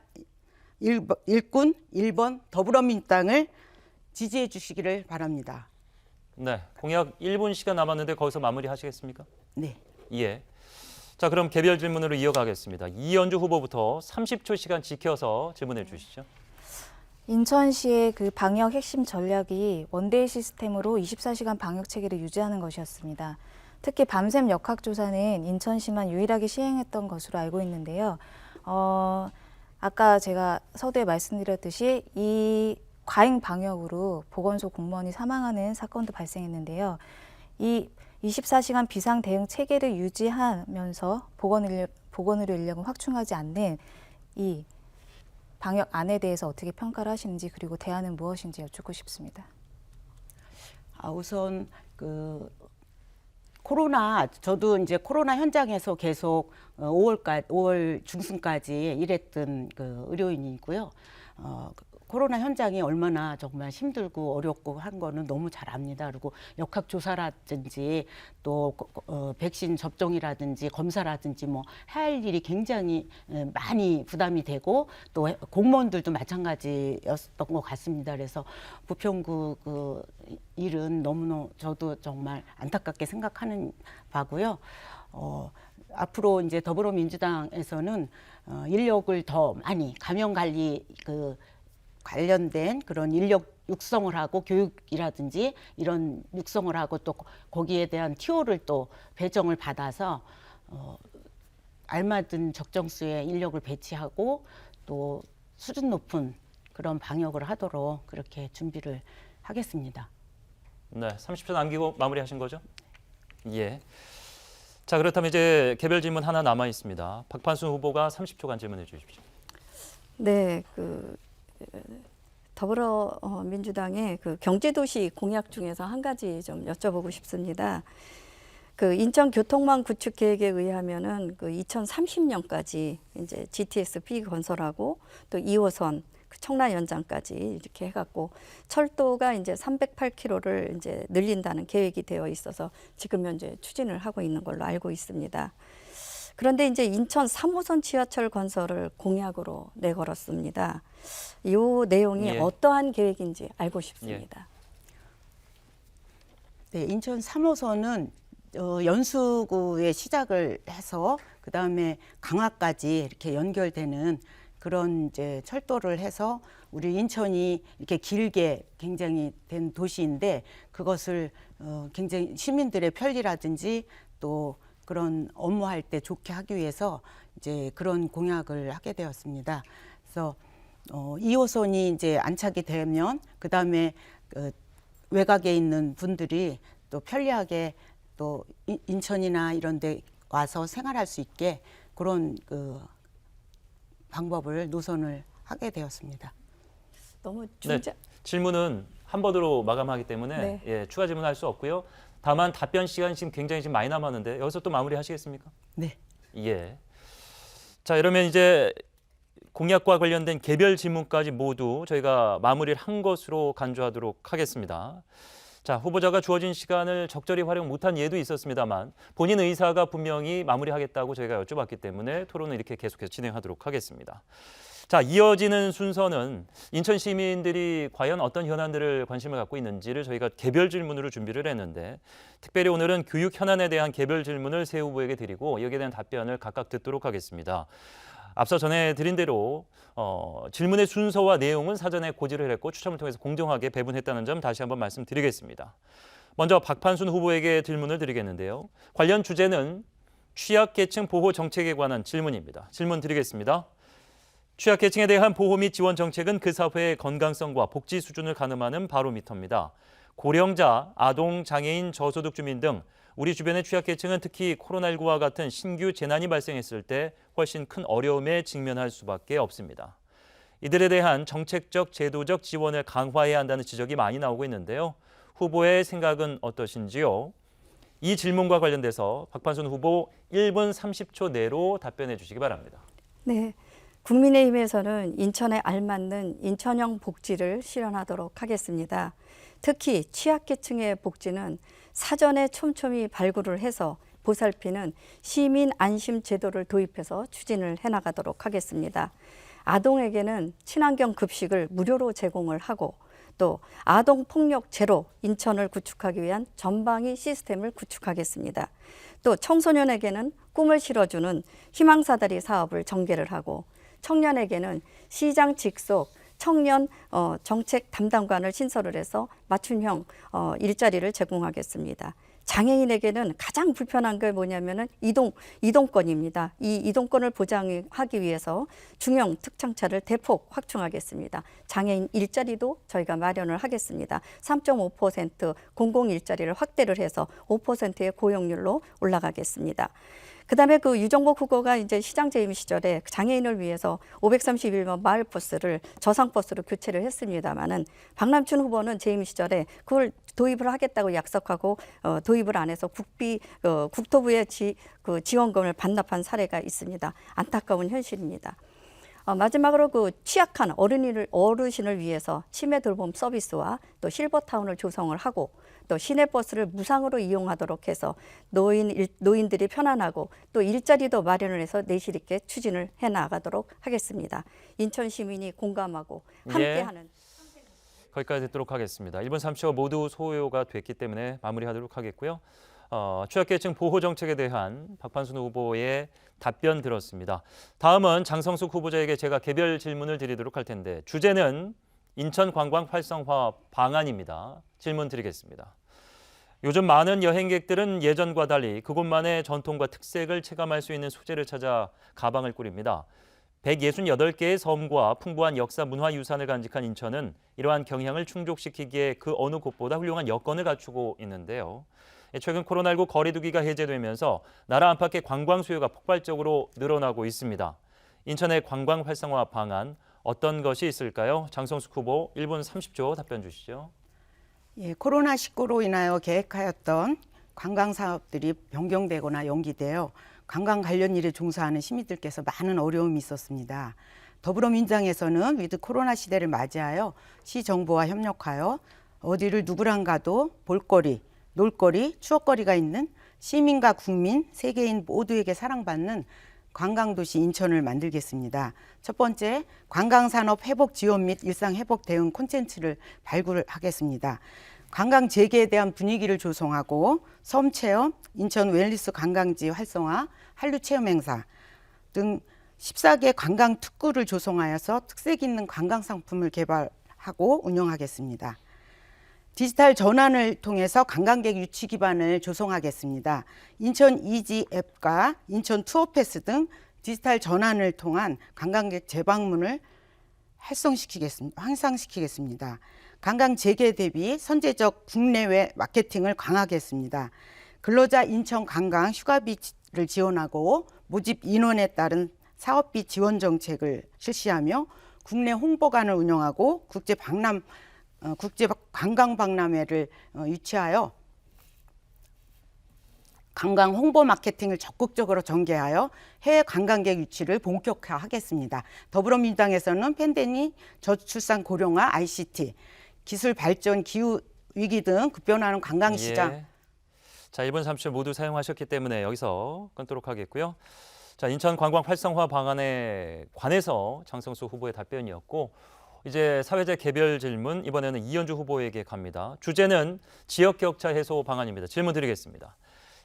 일꾼 1번 더불어민주당을 지지해 주시기를 바랍니다. 네, 공약 1분 시간 남았는데 거기서 마무리하시겠습니까? 네. 예. 자, 그럼 개별 질문으로 이어가겠습니다. 이연주 후보부터 30초 시간 지켜서 질문해 주시죠. 인천시의 그 방역 핵심 전략이 원데이 시스템으로 24시간 방역 체계를 유지하는 것이었습니다. 특히 밤샘 역학조사는 인천시만 유일하게 시행했던 것으로 알고 있는데요. 아까 제가 서두에 말씀드렸듯이 이 과잉 방역으로 보건소 공무원이 사망하는 사건도 발생했는데요. 이 24시간 비상 대응 체계를 유지하면서 보건의료 인력을 확충하지 않는 이 방역 안에 대해서 어떻게 평가를 하시는지 그리고 대안은 무엇인지 여쭙고 싶습니다. 우선 저도 이제 코로나 현장에서 계속 5월 중순까지 일했던 의료인이고요. 코로나 현장이 얼마나 정말 힘들고 어렵고 한 거는 너무 잘 압니다. 그리고 역학조사라든지 또 백신 접종이라든지 검사라든지 뭐 해야 할 일이 굉장히 많이 부담이 되고 또 공무원들도 마찬가지였던 것 같습니다. 그래서 부평구 일은 너무너무 저도 정말 안타깝게 생각하는 바고요. 앞으로 이제 더불어민주당에서는 인력을 더 많이 감염관리 관련된 그런 인력 육성을 하고 교육이라든지 이런 육성을 하고 또 거기에 대한 티오를 또 배정을 받아서 알맞은 적정수의 인력을 배치하고 또 수준 높은 그런 방역을 하도록 그렇게 준비를 하겠습니다. 네, 30초 남기고 마무리하신 거죠? 예. 자, 그렇다면 이제 개별 질문 하나 남아 있습니다. 박판순 후보가 30초간 질문해 주십시오. 네, 더불어민주당의 경제도시 공약 중에서 한 가지 좀 여쭤보고 싶습니다. 인천 교통망 구축 계획에 의하면은 2030년까지 이제 GTX B 건설하고 또 2호선 청라 연장까지 이렇게 해갖고 철도가 이제 308km를 이제 늘린다는 계획이 되어 있어서 지금 현재 추진을 하고 있는 걸로 알고 있습니다. 그런데 이제 인천 3호선 지하철 건설을 공약으로 내걸었습니다. 이 내용이 예. 어떠한 계획인지 알고 싶습니다. 네, 인천 3호선은 연수구에 시작을 해서 그 다음에 강화까지 이렇게 연결되는 그런 이제 철도를 해서 우리 인천이 이렇게 길게 굉장히 된 도시인데 그것을 굉장히 시민들의 편리라든지 또 그런 업무할 때 좋게 하기 위해서 이제 그런 공약을 하게 되었습니다. 그래서 2호선이 이제 안착이 되면 그 다음에 외곽에 있는 분들이 또 편리하게 또 인천이나 이런데 와서 생활할 수 있게 그런 그 방법을 노선을 하게 되었습니다. 너무 네, 질문은 한 번으로 마감하기 때문에 네. 예, 추가 질문할 수 없고요. 다만 답변 시간이 지금 굉장히 지금 많이 남았는데 여기서 또 마무리하시겠습니까? 네. 예. 자, 이러면 이제 공약과 관련된 개별 질문까지 모두 저희가 마무리를 한 것으로 간주하도록 하겠습니다. 자, 후보자가 주어진 시간을 적절히 활용 못한 예도 있었습니다만 본인 의사가 분명히 마무리하겠다고 저희가 여쭤봤기 때문에 토론을 이렇게 계속해서 진행하도록 하겠습니다. 자, 이어지는 순서는 인천 시민들이 과연 어떤 현안들을 관심을 갖고 있는지를 저희가 개별 질문으로 준비를 했는데 특별히 오늘은 교육 현안에 대한 개별 질문을 세 후보에게 드리고 여기에 대한 답변을 각각 듣도록 하겠습니다. 앞서 전해드린 대로 질문의 순서와 내용은 사전에 고지를 했고 추첨을 통해서 공정하게 배분했다는 점 다시 한번 말씀드리겠습니다. 먼저 박판순 후보에게 질문을 드리겠는데요. 관련 주제는 취약계층 보호 정책에 관한 질문입니다. 질문 드리겠습니다. 취약계층에 대한 보호 및 지원 정책은 그 사회의 건강성과 복지 수준을 가늠하는 바로미터입니다. 고령자, 아동, 장애인, 저소득 주민 등 우리 주변의 취약계층은 특히 코로나19와 같은 신규 재난이 발생했을 때 훨씬 큰 어려움에 직면할 수밖에 없습니다. 이들에 대한 정책적, 제도적 지원을 강화해야 한다는 지적이 많이 나오고 있는데요. 후보의 생각은 어떠신지요? 이 질문과 관련돼서 박판순 후보 1분 30초 내로 답변해 주시기 바랍니다. 네. 국민의힘에서는 인천에 알맞는 인천형 복지를 실현하도록 하겠습니다. 특히 취약계층의 복지는 사전에 촘촘히 발굴을 해서 보살피는 시민 안심 제도를 도입해서 추진을 해나가도록 하겠습니다. 아동에게는 친환경 급식을 무료로 제공을 하고 또 아동 폭력 제로 인천을 구축하기 위한 전방위 시스템을 구축하겠습니다. 또 청소년에게는 꿈을 실어주는 희망사다리 사업을 전개를 하고 청년에게는 시장 직속 청년 정책 담당관을 신설을 해서 맞춤형 일자리를 제공하겠습니다. 장애인에게는 가장 불편한 게 뭐냐면은 이동권입니다. 이 이동권을 보장하기 위해서 중형 특장차를 대폭 확충하겠습니다. 장애인 일자리도 저희가 마련을 하겠습니다. 3.5% 공공 일자리를 확대를 해서 5%의 고용률로 올라가겠습니다. 그다음에 그 유정복 후보가 이제 시장 재임 시절에 장애인을 위해서 531번 마을버스를 저상버스로 교체를 했습니다마는 박남춘 후보는 재임 시절에 그걸 도입을 하겠다고 약속하고 도입을 안 해서 국토부의 지원금을 반납한 사례가 있습니다. 안타까운 현실입니다. 마지막으로 그 취약한 어르신을 위해서 치매 돌봄 서비스와 또 실버타운을 조성을 하고 또 시내버스를 무상으로 이용하도록 해서 노인들이 편안하고 또 일자리도 마련을 해서 내실 있게 추진을 해나가도록 하겠습니다. 인천 시민이 공감하고 함께하는. 거기까지 듣도록 하겠습니다. 1분 30초가 모두 소요가 됐기 때문에 마무리하도록 하겠고요. 취약계층 보호 정책에 대한 박판순 후보의 답변 들었습니다. 다음은 장성숙 후보자에게 제가 개별 질문을 드리도록 할 텐데 주제는 인천 관광 활성화 방안입니다. 질문 드리겠습니다. 요즘 많은 여행객들은 예전과 달리 그곳만의 전통과 특색을 체감할 수 있는 소재를 찾아 가방을 꾸립니다. 168개의 섬과 풍부한 역사 문화 유산을 간직한 인천은 이러한 경향을 충족시키기에 그 어느 곳보다 훌륭한 여건을 갖추고 있는데요. 최근 코로나19 거리두기가 해제되면서 나라 안팎의 관광 수요가 폭발적으로 늘어나고 있습니다. 인천의 관광 활성화 방안 어떤 것이 있을까요? 장성숙 후보 1분 30초 답변 주시죠. 예, 코로나19로 인하여 계획하였던 관광 사업들이 변경되거나 연기되어 관광 관련 일에 종사하는 시민들께서 많은 어려움이 있었습니다. 더불어민주당에서는 위드 코로나 시대를 맞이하여 시정부와 협력하여 어디를 누구랑 가도 볼거리, 놀거리, 추억거리가 있는 시민과 국민, 세계인 모두에게 사랑받는 관광도시 인천을 만들겠습니다. 첫 번째, 관광산업 회복 지원 및 일상 회복 대응 콘텐츠를 발굴하겠습니다. 관광 재개에 대한 분위기를 조성하고 섬 체험, 인천 웰니스 관광지 활성화, 한류 체험 행사 등 14개 관광 특구를 조성하여서 특색 있는 관광 상품을 개발하고 운영하겠습니다. 디지털 전환을 통해서 관광객 유치 기반을 조성하겠습니다. 인천 이지 앱과 인천 투어 패스 등 디지털 전환을 통한 관광객 재방문을 향상시키겠습니다. 관광 재개 대비 선제적 국내외 마케팅을 강화하겠습니다. 근로자 인천 관광 휴가비 지원하고 모집 인원에 따른 사업비 지원 정책을 실시하며 국내 홍보관을 운영하고 국제 관광 박람회를 유치하여 관광 홍보 마케팅을 적극적으로 전개하여 해외 관광객 유치를 본격화하겠습니다. 더불어민주당에서는 팬데믹, 저출산 고령화, ICT, 기술 발전, 기후 위기 등 급변하는 관광시장. 예. 자, 1분 30초 모두 사용하셨기 때문에 여기서 끊도록 하겠고요. 자, 인천 관광 활성화 방안에 관해서 장성수 후보의 답변이었고, 이제 사회적 개별 질문 이번에는 이현주 후보에게 갑니다. 주제는 지역 격차 해소 방안입니다. 질문 드리겠습니다.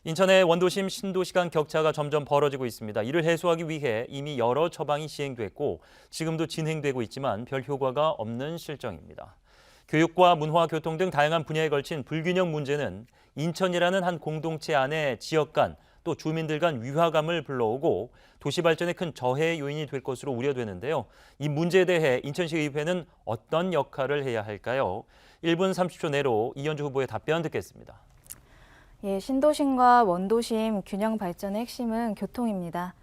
인천의 원도심 신도시 간 격차가 점점 벌어지고 있습니다. 이를 해소하기 위해 이미 여러 처방이 시행됐고 지금도 진행되고 있지만 별 효과가 없는 실정입니다. 교육과 문화, 교통 등 다양한 분야에 걸친 불균형 문제는 인천이라는 한 공동체 안에 지역 간 또 주민들 간 위화감을 불러오고 도시 발전에 큰 저해 요인이 될 것으로 우려되는데요. 이 문제에 대해 인천시의회는 어떤 역할을 해야 할까요? 1분 30초 내로 이현주 후보의 답변 듣겠습니다. 예, 신도심과 원도심 균형 발전의 핵심은 교통입니다.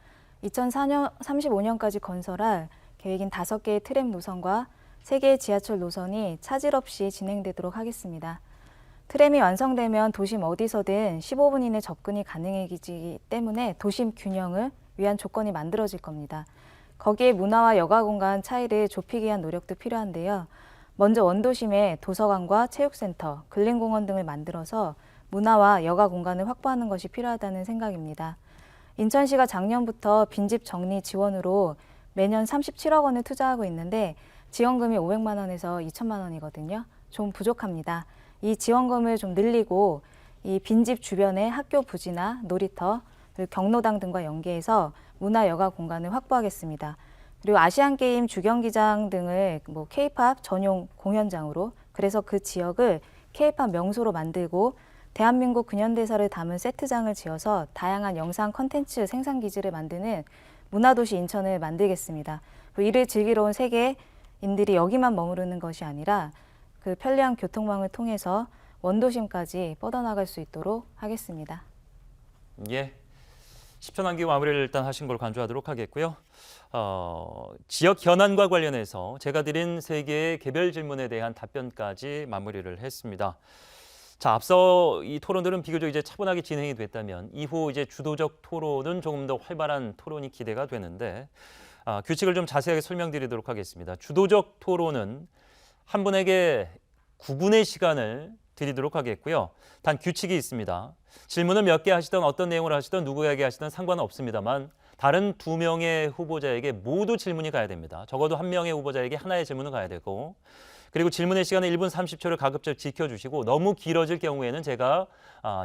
2035년까지 건설할 계획인 5개의 트램 노선과 3개의 지하철 노선이 차질 없이 진행되도록 하겠습니다. 트램이 완성되면 도심 어디서든 15분 이내 접근이 가능해지기 때문에 도심 균형을 위한 조건이 만들어질 겁니다. 거기에 문화와 여가 공간 차이를 좁히기 위한 노력도 필요한데요. 먼저 원도심에 도서관과 체육센터, 근린공원 등을 만들어서 문화와 여가 공간을 확보하는 것이 필요하다는 생각입니다. 인천시가 작년부터 빈집 정리 지원으로 매년 37억 원을 투자하고 있는데 지원금이 500만 원에서 2천만 원이거든요. 좀 부족합니다. 이 지원금을 좀 늘리고 이 빈집 주변의 학교 부지나 놀이터, 그리고 경로당 등과 연계해서 문화 여가 공간을 확보하겠습니다. 그리고 아시안게임 주경기장 등을 K-팝 전용 공연장으로, 그래서 그 지역을 K-팝 명소로 만들고 대한민국 근현대사를 담은 세트장을 지어서 다양한 영상 콘텐츠 생산 기지를 만드는 문화도시 인천을 만들겠습니다. 이를 즐기러 온 세계인들이 여기만 머무르는 것이 아니라 그 편리한 교통망을 통해서 원도심까지 뻗어나갈 수 있도록 하겠습니다. 예, 10초 남기고 마무리를 일단 하신 걸 간주하도록 하겠고요. 지역 현안과 관련해서 제가 드린 3개의 개별 질문에 대한 답변까지 마무리를 했습니다. 자, 앞서 이 토론들은 비교적 이제 차분하게 진행이 됐다면 이후 이제 주도적 토론은 조금 더 활발한 토론이 기대가 되는데 규칙을 좀 자세하게 설명드리도록 하겠습니다. 주도적 토론은 한 분에게 9분의 시간을 드리도록 하겠고요. 단 규칙이 있습니다. 질문을 몇 개 하시든 어떤 내용을 하시든 누구에게 하시든 상관은 없습니다만 다른 2명의 후보자에게 모두 질문이 가야 됩니다. 적어도 1명의 후보자에게 하나의 질문은 가야 되고, 그리고 질문의 시간은 1분 30초를 가급적 지켜주시고 너무 길어질 경우에는 제가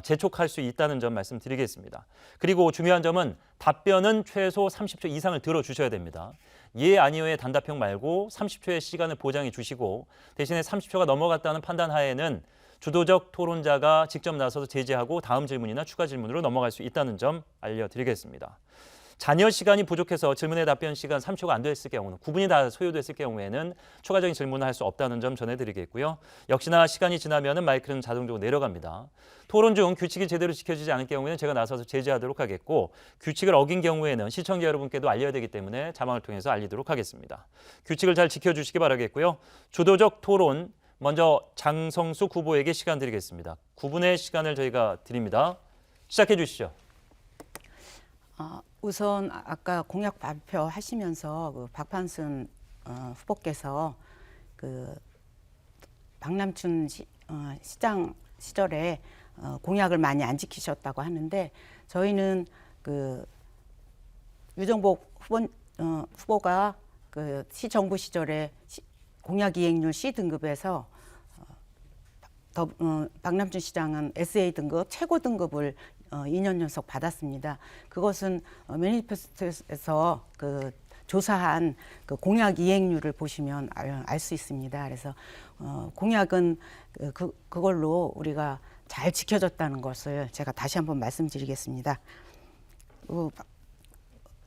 재촉할 수 있다는 점 말씀드리겠습니다. 그리고 중요한 점은 답변은 최소 30초 이상을 들어주셔야 됩니다. 예, 아니오의 단답형 말고 30초의 시간을 보장해 주시고 대신에 30초가 넘어갔다는 판단 하에는 주도적 토론자가 직접 나서서 제지하고 다음 질문이나 추가 질문으로 넘어갈 수 있다는 점 알려드리겠습니다. 잔여 시간이 부족해서 질문의 답변 시간 3초가 안 됐을 경우는 9분이 다 소요됐을 경우에는 추가적인 질문을 할 수 없다는 점 전해드리겠고요. 역시나 시간이 지나면 마이크는 자동적으로 내려갑니다. 토론 중 규칙이 제대로 지켜지지 않을 경우에는 제가 나서서 제지하도록 하겠고 규칙을 어긴 경우에는 시청자 여러분께도 알려야 되기 때문에 자막을 통해서 알리도록 하겠습니다. 규칙을 잘 지켜주시기 바라겠고요. 주도적 토론 먼저 장성숙 후보에게 시간 드리겠습니다. 9분의 시간을 저희가 드립니다. 시작해 주시죠. 우선 아까 공약 발표하시면서 그 박판순 후보께서 그 박남춘 시장 시절에 공약을 많이 안 지키셨다고 하는데 저희는 그 유정복 후보가 그 시정부 시절에 공약 이행률 C 등급에서 박남춘 시장은 SA 등급 최고 등급을 2년 연속 받았습니다. 그것은 매니페스토에서 그 조사한 그 공약 이행률을 보시면 알 수 있습니다. 그래서 공약은 그걸로 우리가 잘 지켜졌다는 것을 제가 다시 한번 말씀드리겠습니다.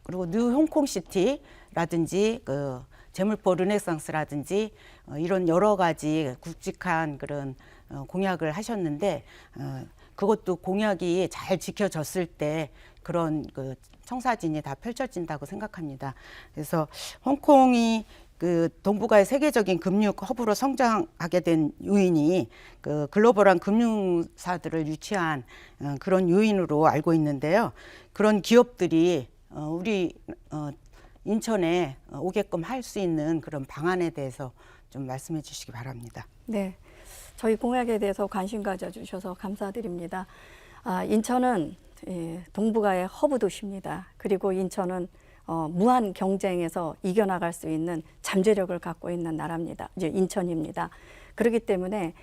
그리고 뉴 홍콩시티라든지 그 제물포 르네상스라든지 이런 여러 가지 굵직한 그런 공약을 하셨는데 그것도 공약이 잘 지켜졌을 때 그런 그 청사진이 다 펼쳐진다고 생각합니다. 그래서 홍콩이 그 동북아의 세계적인 금융 허브로 성장하게 된 요인이 그 글로벌한 금융사들을 유치한 그런 요인으로 알고 있는데요. 그런 기업들이 우리 인천에 오게끔 할 수 있는 그런 방안에 대해서 좀 말씀해 주시기 바랍니다. 네, 저희 공약에 대해서 관심 가져주셔서 감사드립니다. 인천은 동북아의 허브 도시입니다. 그리고 인천은 무한 경쟁에서 이겨나갈 수 있는 잠재력을 갖고 있는 나라입니다. 이제 인천입니다. 그렇기 때문에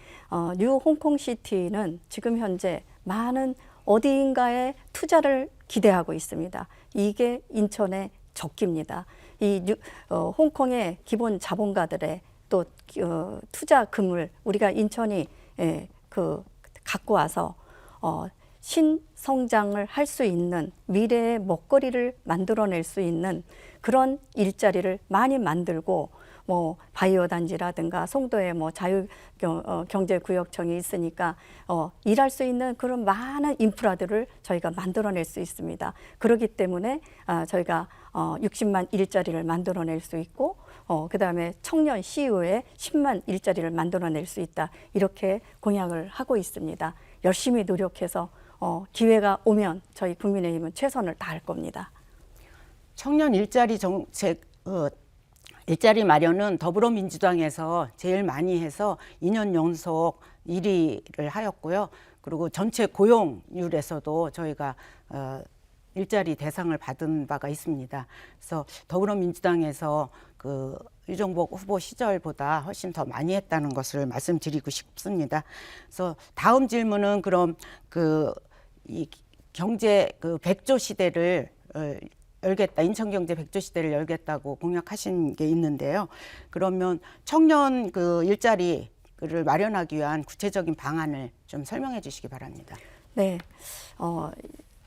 뉴 홍콩시티는 지금 현재 많은 어디인가에 투자를 기대하고 있습니다. 이게 인천의 적기입니다. 홍콩의 기본 자본가들의 또 투자금을 우리가 인천이 갖고 와서 신성장을 할 수 있는 미래의 먹거리를 만들어낼 수 있는 그런 일자리를 많이 만들고 뭐 바이오 단지라든가 송도에 뭐 자유 경제 구역청이 있으니까 일할 수 있는 그런 많은 인프라들을 저희가 만들어낼 수 있습니다. 그렇기 때문에 저희가 60만 일자리를 만들어낼 수 있고 그다음에 청년 CEO에 10만 일자리를 만들어낼 수 있다. 이렇게 공약을 하고 있습니다. 열심히 노력해서 기회가 오면 저희 국민의힘은 최선을 다할 겁니다. 청년 일자리 정책 일자리 마련은 더불어민주당에서 제일 많이 해서 2년 연속 1위를 하였고요. 그리고 전체 고용률에서도 저희가 일자리 대상을 받은 바가 있습니다. 그래서 더불어민주당에서 그 유정복 후보 시절보다 훨씬 더 많이 했다는 것을 말씀드리고 싶습니다. 그래서 다음 질문은 그럼 이 경제 백조 시대를 열겠다, 인천 경제 백조 시대를 열겠다고 공약하신 게 있는데요. 그러면 청년 일자리를 마련하기 위한 구체적인 방안을 좀 설명해 주시기 바랍니다. 네,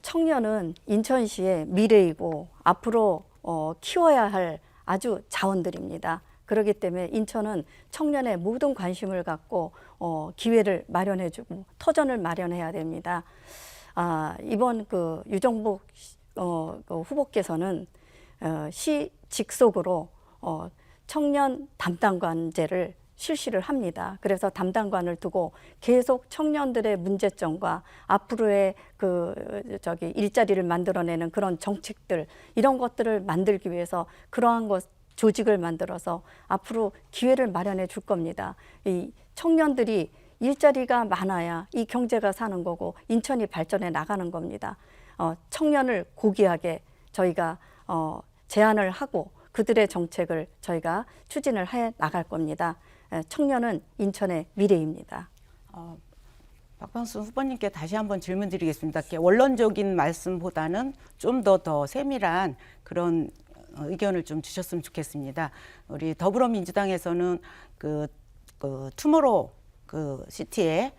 청년은 인천시의 미래이고 앞으로 키워야 할 아주 자원들입니다. 그렇기 때문에 인천은 청년의 모든 관심을 갖고 기회를 마련해주고 터전을 마련해야 됩니다. 이번 유정복 후보께서는 시 직속으로 청년 담당관제를 실시를 합니다. 그래서 담당관을 두고 계속 청년들의 문제점과 앞으로의 일자리를 만들어내는 그런 정책들 이런 것들을 만들기 위해서 그러한 조직을 만들어서 앞으로 기회를 마련해 줄 겁니다. 이 청년들이 일자리가 많아야 이 경제가 사는 거고 인천이 발전해 나가는 겁니다. 청년을 고귀하게 저희가 제안을 하고 그들의 정책을 저희가 추진을 해 나갈 겁니다. 청년은 인천의 미래입니다. 박병순 후보님께 다시 한번 질문 드리겠습니다. 원론적인 말씀보다는 좀 더 세밀한 그런 의견을 좀 주셨으면 좋겠습니다. 우리 더불어민주당에서는 투모로우 시티에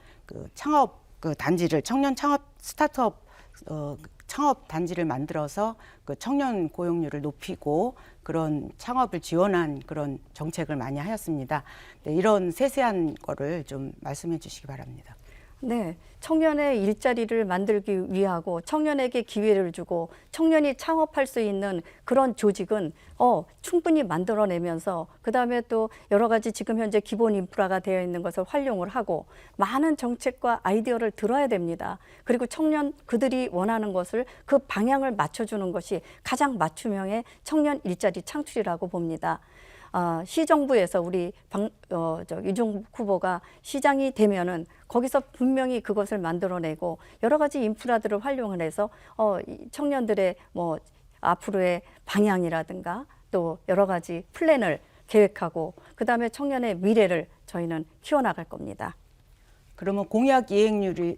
창업 단지를 청년 창업 스타트업 창업 단지를 만들어서 청년 고용률을 높이고 그런 창업을 지원한 그런 정책을 많이 하였습니다. 네, 이런 세세한 거를 좀 말씀해 주시기 바랍니다. 네, 청년의 일자리를 만들기 위하고 청년에게 기회를 주고 청년이 창업할 수 있는 그런 조직은 충분히 만들어내면서 그다음에 또 여러 가지 지금 현재 기본 인프라가 되어 있는 것을 활용을 하고 많은 정책과 아이디어를 들어야 됩니다. 그리고 청년 그들이 원하는 것을 그 방향을 맞춰주는 것이 가장 맞춤형의 청년 일자리 창출이라고 봅니다. 시정부에서 우리 유정복 후보가 시장이 되면은 거기서 분명히 그것을 만들어내고 여러 가지 인프라들을 활용을 해서 청년들의 앞으로의 방향이라든가 또 여러 가지 플랜을 계획하고 그다음에 청년의 미래를 저희는 키워나갈 겁니다. 그러면 공약 이행률이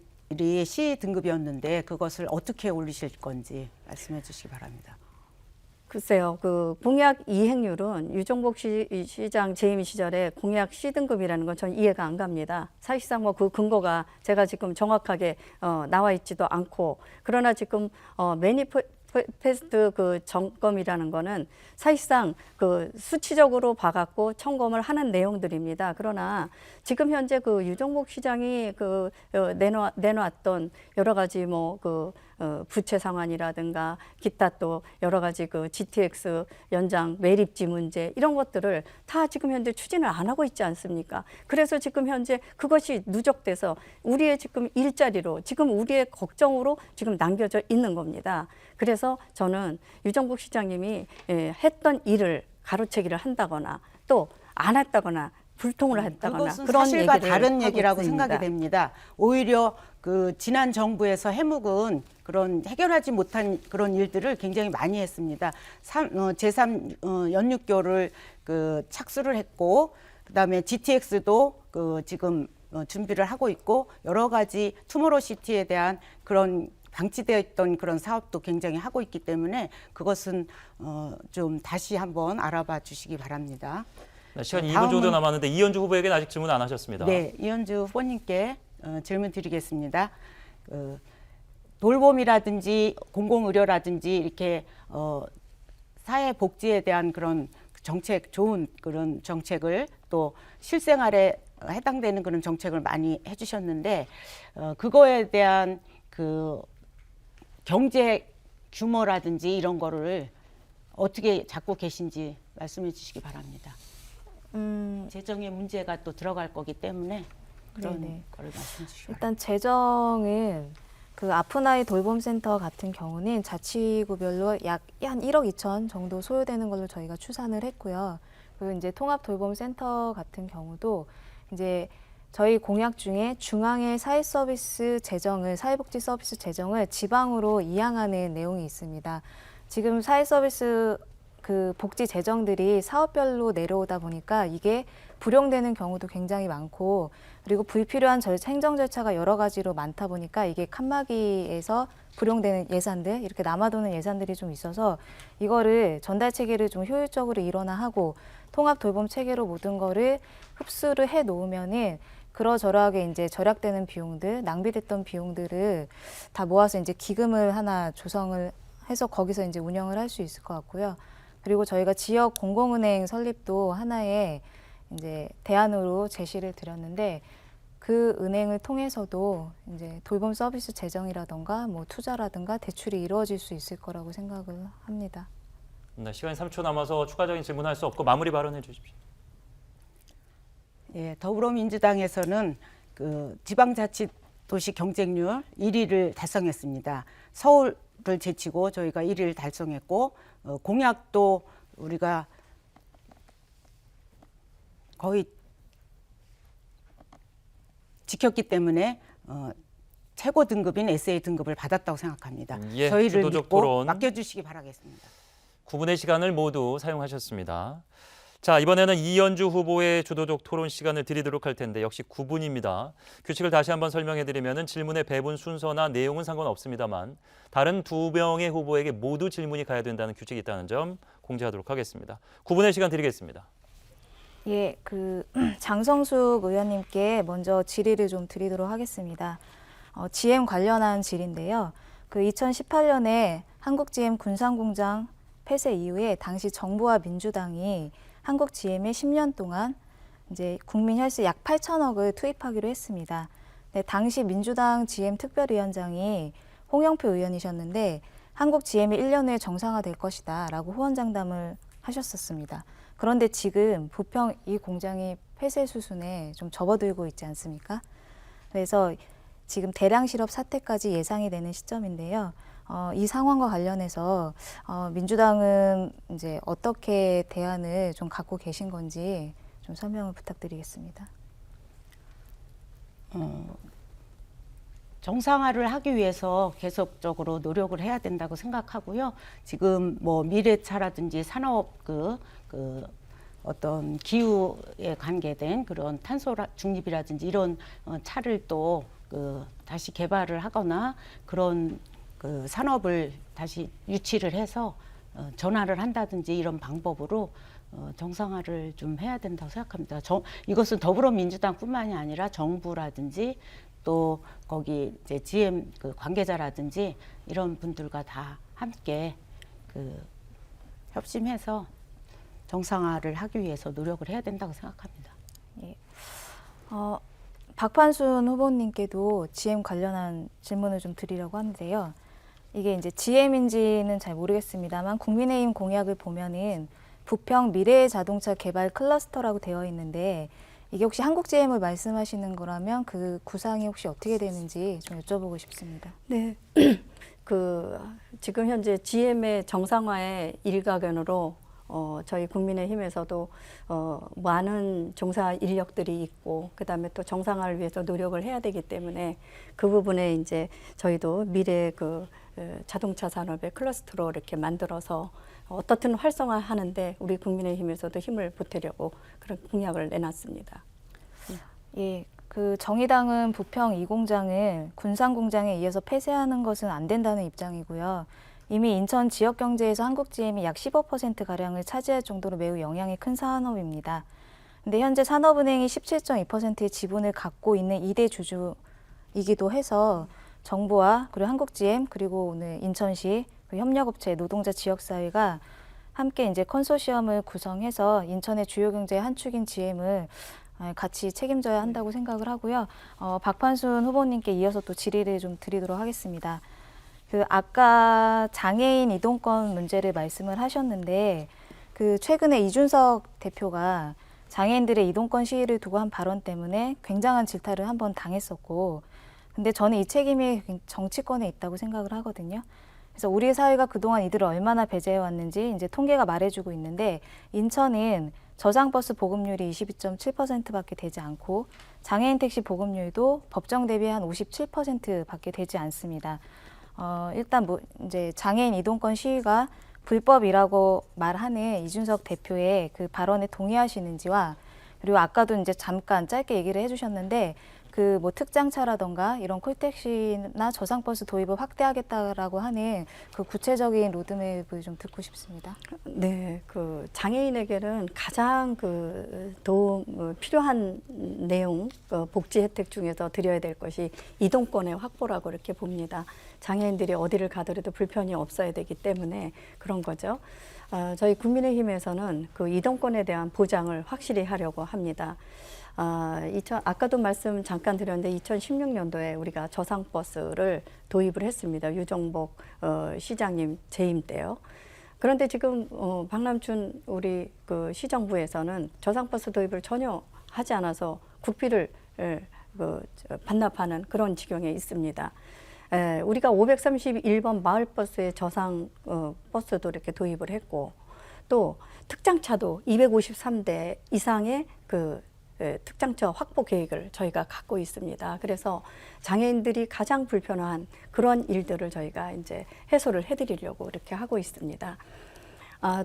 C 등급이었는데 그것을 어떻게 올리실 건지 말씀해 주시기 바랍니다. 글쎄요, 공약 이행률은 유정복 시장 재임 시절에 공약 C등급이라는 건 전 이해가 안 갑니다. 사실상 그 근거가 제가 지금 정확하게 나와 있지도 않고, 그러나 지금 패스트 그 점검이라는 거는 사실상 그 수치적으로 봐갖고 점검을 하는 내용들입니다. 그러나 지금 현재 그 유정복 시장이 그 내놓았던 여러 가지 뭐 그 부채 상환이라든가 기타 또 여러 가지 그 GTX 연장 매립지 문제 이런 것들을 다 지금 현재 추진을 안 하고 있지 않습니까? 그래서 지금 현재 그것이 누적돼서 우리의 지금 일자리로 지금 우리의 걱정으로 지금 남겨져 있는 겁니다. 그래서 저는 유정복 시장님이 했던 일을 가로채기를 한다거나 또 안 했다거나 불통을 했다거나 그것은 그런 사실과 얘기를 다른 하고 얘기라고 있습니다. 생각이 됩니다. 오히려 그 지난 정부에서 해묵은 그런 해결하지 못한 그런 일들을 굉장히 많이 했습니다. 제3 연육교를 그 착수를 했고 그다음에 GTX도 그 지금 준비를 하고 있고 여러 가지 투모로우시티에 대한 그런 방치되어 있던 그런 사업도 굉장히 하고 있기 때문에 그것은 좀 다시 한번 알아봐 주시기 바랍니다. 네, 시간 2분 정도 남았는데 이현주 후보에게는 아직 질문 안 하셨습니다. 네, 이현주 후보님께 질문 드리겠습니다. 돌봄이라든지 공공의료라든지 이렇게 사회복지에 대한 그런 정책, 좋은 그런 정책을 또 실생활에 해당되는 그런 정책을 많이 해주셨는데 그거에 대한 그 경제 규모라든지 이런 거를 어떻게 잡고 계신지 말씀해 주시기 바랍니다. 재정의 문제가 또 들어갈 거기 때문에 그런 네네. 거를 말씀해 주시기 바랍니다. 일단 재정은 그 아프나이 돌봄센터 같은 경우는 자치구별로 약 한 1억 2천 정도 소요되는 걸로 저희가 추산을 했고요. 그리고 이제 통합 돌봄센터 같은 경우도 이제 저희 공약 중에 중앙의 사회복지 서비스 재정을 지방으로 이양하는 내용이 있습니다. 지금 사회서비스 그 복지 재정들이 사업별로 내려오다 보니까 이게 불용되는 경우도 굉장히 많고 그리고 불필요한 행정 절차가 여러 가지로 많다 보니까 이게 칸막이에서 불용되는 예산들 이렇게 남아도는 예산들이 좀 있어서 이거를 전달 체계를 좀 효율적으로 일원화하고 통합 돌봄 체계로 모든 거를 흡수를 해 놓으면은 그러저러하게 이제 절약되는 비용들, 낭비됐던 비용들을 다 모아서 이제 기금을 하나 조성을 해서 거기서 이제 운영을 할 수 있을 것 같고요. 그리고 저희가 지역 공공은행 설립도 하나의 이제 대안으로 제시를 드렸는데 그 은행을 통해서도 이제 돌봄 서비스 재정이라던가 뭐 투자라든가 대출이 이루어질 수 있을 거라고 생각을 합니다. 네, 시간이 3초 남아서 추가적인 질문할 수 없고 마무리 발언해 주십시오. 예, 더불어민주당에서는 그 지방자치도시 경쟁률 1위를 달성했습니다. 서울을 제치고 저희가 1위를 달성했고 공약도 우리가 거의 지켰기 때문에 최고 등급인 SA 등급을 받았다고 생각합니다. 예, 저희를 주도적 믿고 토론. 맡겨주시기 바라겠습니다. 9분의 시간을 모두 사용하셨습니다. 자, 이번에는 이현주 후보의 주도적 토론 시간을 드리도록 할 텐데 역시 9분입니다. 규칙을 다시 한번 설명해 드리면 질문의 배분 순서나 내용은 상관없습니다만 다른 2명의 후보에게 모두 질문이 가야 된다는 규칙이 있다는 점 공지하도록 하겠습니다. 9분의 시간 드리겠습니다. 예, 그 장성숙 의원님께 먼저 질의를 좀 드리도록 하겠습니다. GM 관련한 질인데요. 그 2018년에 한국GM 군산공장 폐쇄 이후에 당시 정부와 민주당이 한국 GM에 10년 동안 이제 국민 혈세 약 8천억을 투입하기로 했습니다. 네, 당시 민주당 GM 특별위원장이 홍영표 의원이셨는데 한국 GM이 1년 후에 정상화될 것이다라고 호언장담을 하셨었습니다. 그런데 지금 부평 이 공장이 폐쇄 수순에 좀 접어들고 있지 않습니까? 그래서 지금 대량 실업 사태까지 예상이 되는 시점인데요. 이 상황과 관련해서 민주당은 이제 어떻게 대안을 좀 갖고 계신 건지 좀 설명을 부탁드리겠습니다. 정상화를 하기 위해서 계속적으로 노력을 해야 된다고 생각하고요. 지금 뭐 미래차라든지 산업 어떤 기후에 관계된 그런 탄소 중립이라든지 이런 차를 또 다시 개발을 하거나 그런 산업을 다시 유치를 해서 전환을 한다든지 이런 방법으로 정상화를 좀 해야 된다고 생각합니다. 이것은 더불어민주당뿐만이 아니라 정부라든지 또 거기 이제 GM 관계자라든지 이런 분들과 다 함께 협심해서 정상화를 하기 위해서 노력을 해야 된다고 생각합니다. 박판순 후보님께도 GM 관련한 질문을 좀 드리려고 하는데요. 이게 이제 GM인지는 잘 모르겠습니다만 국민의힘 공약을 보면은 부평 미래의 자동차 개발 클러스터라고 되어 있는데 이게 혹시 한국 GM을 말씀하시는 거라면 그 구상이 혹시 어떻게 되는지 좀 여쭤보고 싶습니다. 네. 지금 현재 GM의 정상화의 일가견으로 저희 국민의힘에서도 많은 종사 인력들이 있고 그다음에 또 정상화를 위해서 노력을 해야 되기 때문에 그 부분에 이제 저희도 미래 자동차 산업의 클러스터로 이렇게 만들어서 어떻든 활성화하는데 우리 국민의힘에서도 힘을 보태려고 그런 공약을 내놨습니다. 예, 정의당은 부평 2공장을 군산 공장에 이어서 폐쇄하는 것은 안 된다는 입장이고요. 이미 인천 지역 경제에서 한국 GM이 약 15%가량을 차지할 정도로 매우 영향이 큰 산업입니다. 근데 현재 산업은행이 17.2%의 지분을 갖고 있는 2대 주주이기도 해서 정부와 그리고 한국 GM 그리고 오늘 인천시 협력업체 노동자 지역사회가 함께 이제 컨소시엄을 구성해서 인천의 주요 경제의 한 축인 GM을 같이 책임져야 한다고 생각을 하고요. 박판순 후보님께 이어서 또 질의를 좀 드리도록 하겠습니다. 아까 장애인 이동권 문제를 말씀을 하셨는데 최근에 이준석 대표가 장애인들의 이동권 시위를 두고 한 발언 때문에 굉장한 질타를 한번 당했었고 근데 저는 이 책임이 정치권에 있다고 생각을 하거든요. 그래서 우리 사회가 그동안 이들을 얼마나 배제해 왔는지 이제 통계가 말해주고 있는데 인천은 저상버스 보급률이 22.7%밖에 되지 않고 장애인 택시 보급률도 법정 대비 한 57%밖에 되지 않습니다. 일단 이제 장애인 이동권 시위가 불법이라고 말하는 이준석 대표의 그 발언에 동의하시는지와 그리고 아까도 이제 잠깐 짧게 얘기를 해주셨는데 특장차라던가 이런 콜택시나 저상버스 도입을 확대하겠다라고 하는 그 구체적인 로드맵을 좀 듣고 싶습니다. 네, 장애인에게는 가장 필요한 내용, 복지 혜택 중에서 드려야 될 것이 이동권의 확보라고 이렇게 봅니다. 장애인들이 어디를 가더라도 불편이 없어야 되기 때문에 그런 거죠. 저희 국민의힘에서는 이동권에 대한 보장을 확실히 하려고 합니다. 아까도 말씀 잠깐 드렸는데 2016년도에 우리가 저상버스를 도입을 했습니다. 유정복 시장님 재임 때요. 그런데 지금 박남춘 우리 시정부에서는 저상버스 도입을 전혀 하지 않아서 국비를 반납하는 그런 지경에 있습니다. 우리가 531번 마을버스의 저상 버스도 이렇게 도입을 했고 또 특장차도 253대 이상의 특장차 확보 계획을 저희가 갖고 있습니다. 그래서 장애인들이 가장 불편한 그런 일들을 저희가 이제 해소를 해드리려고 이렇게 하고 있습니다.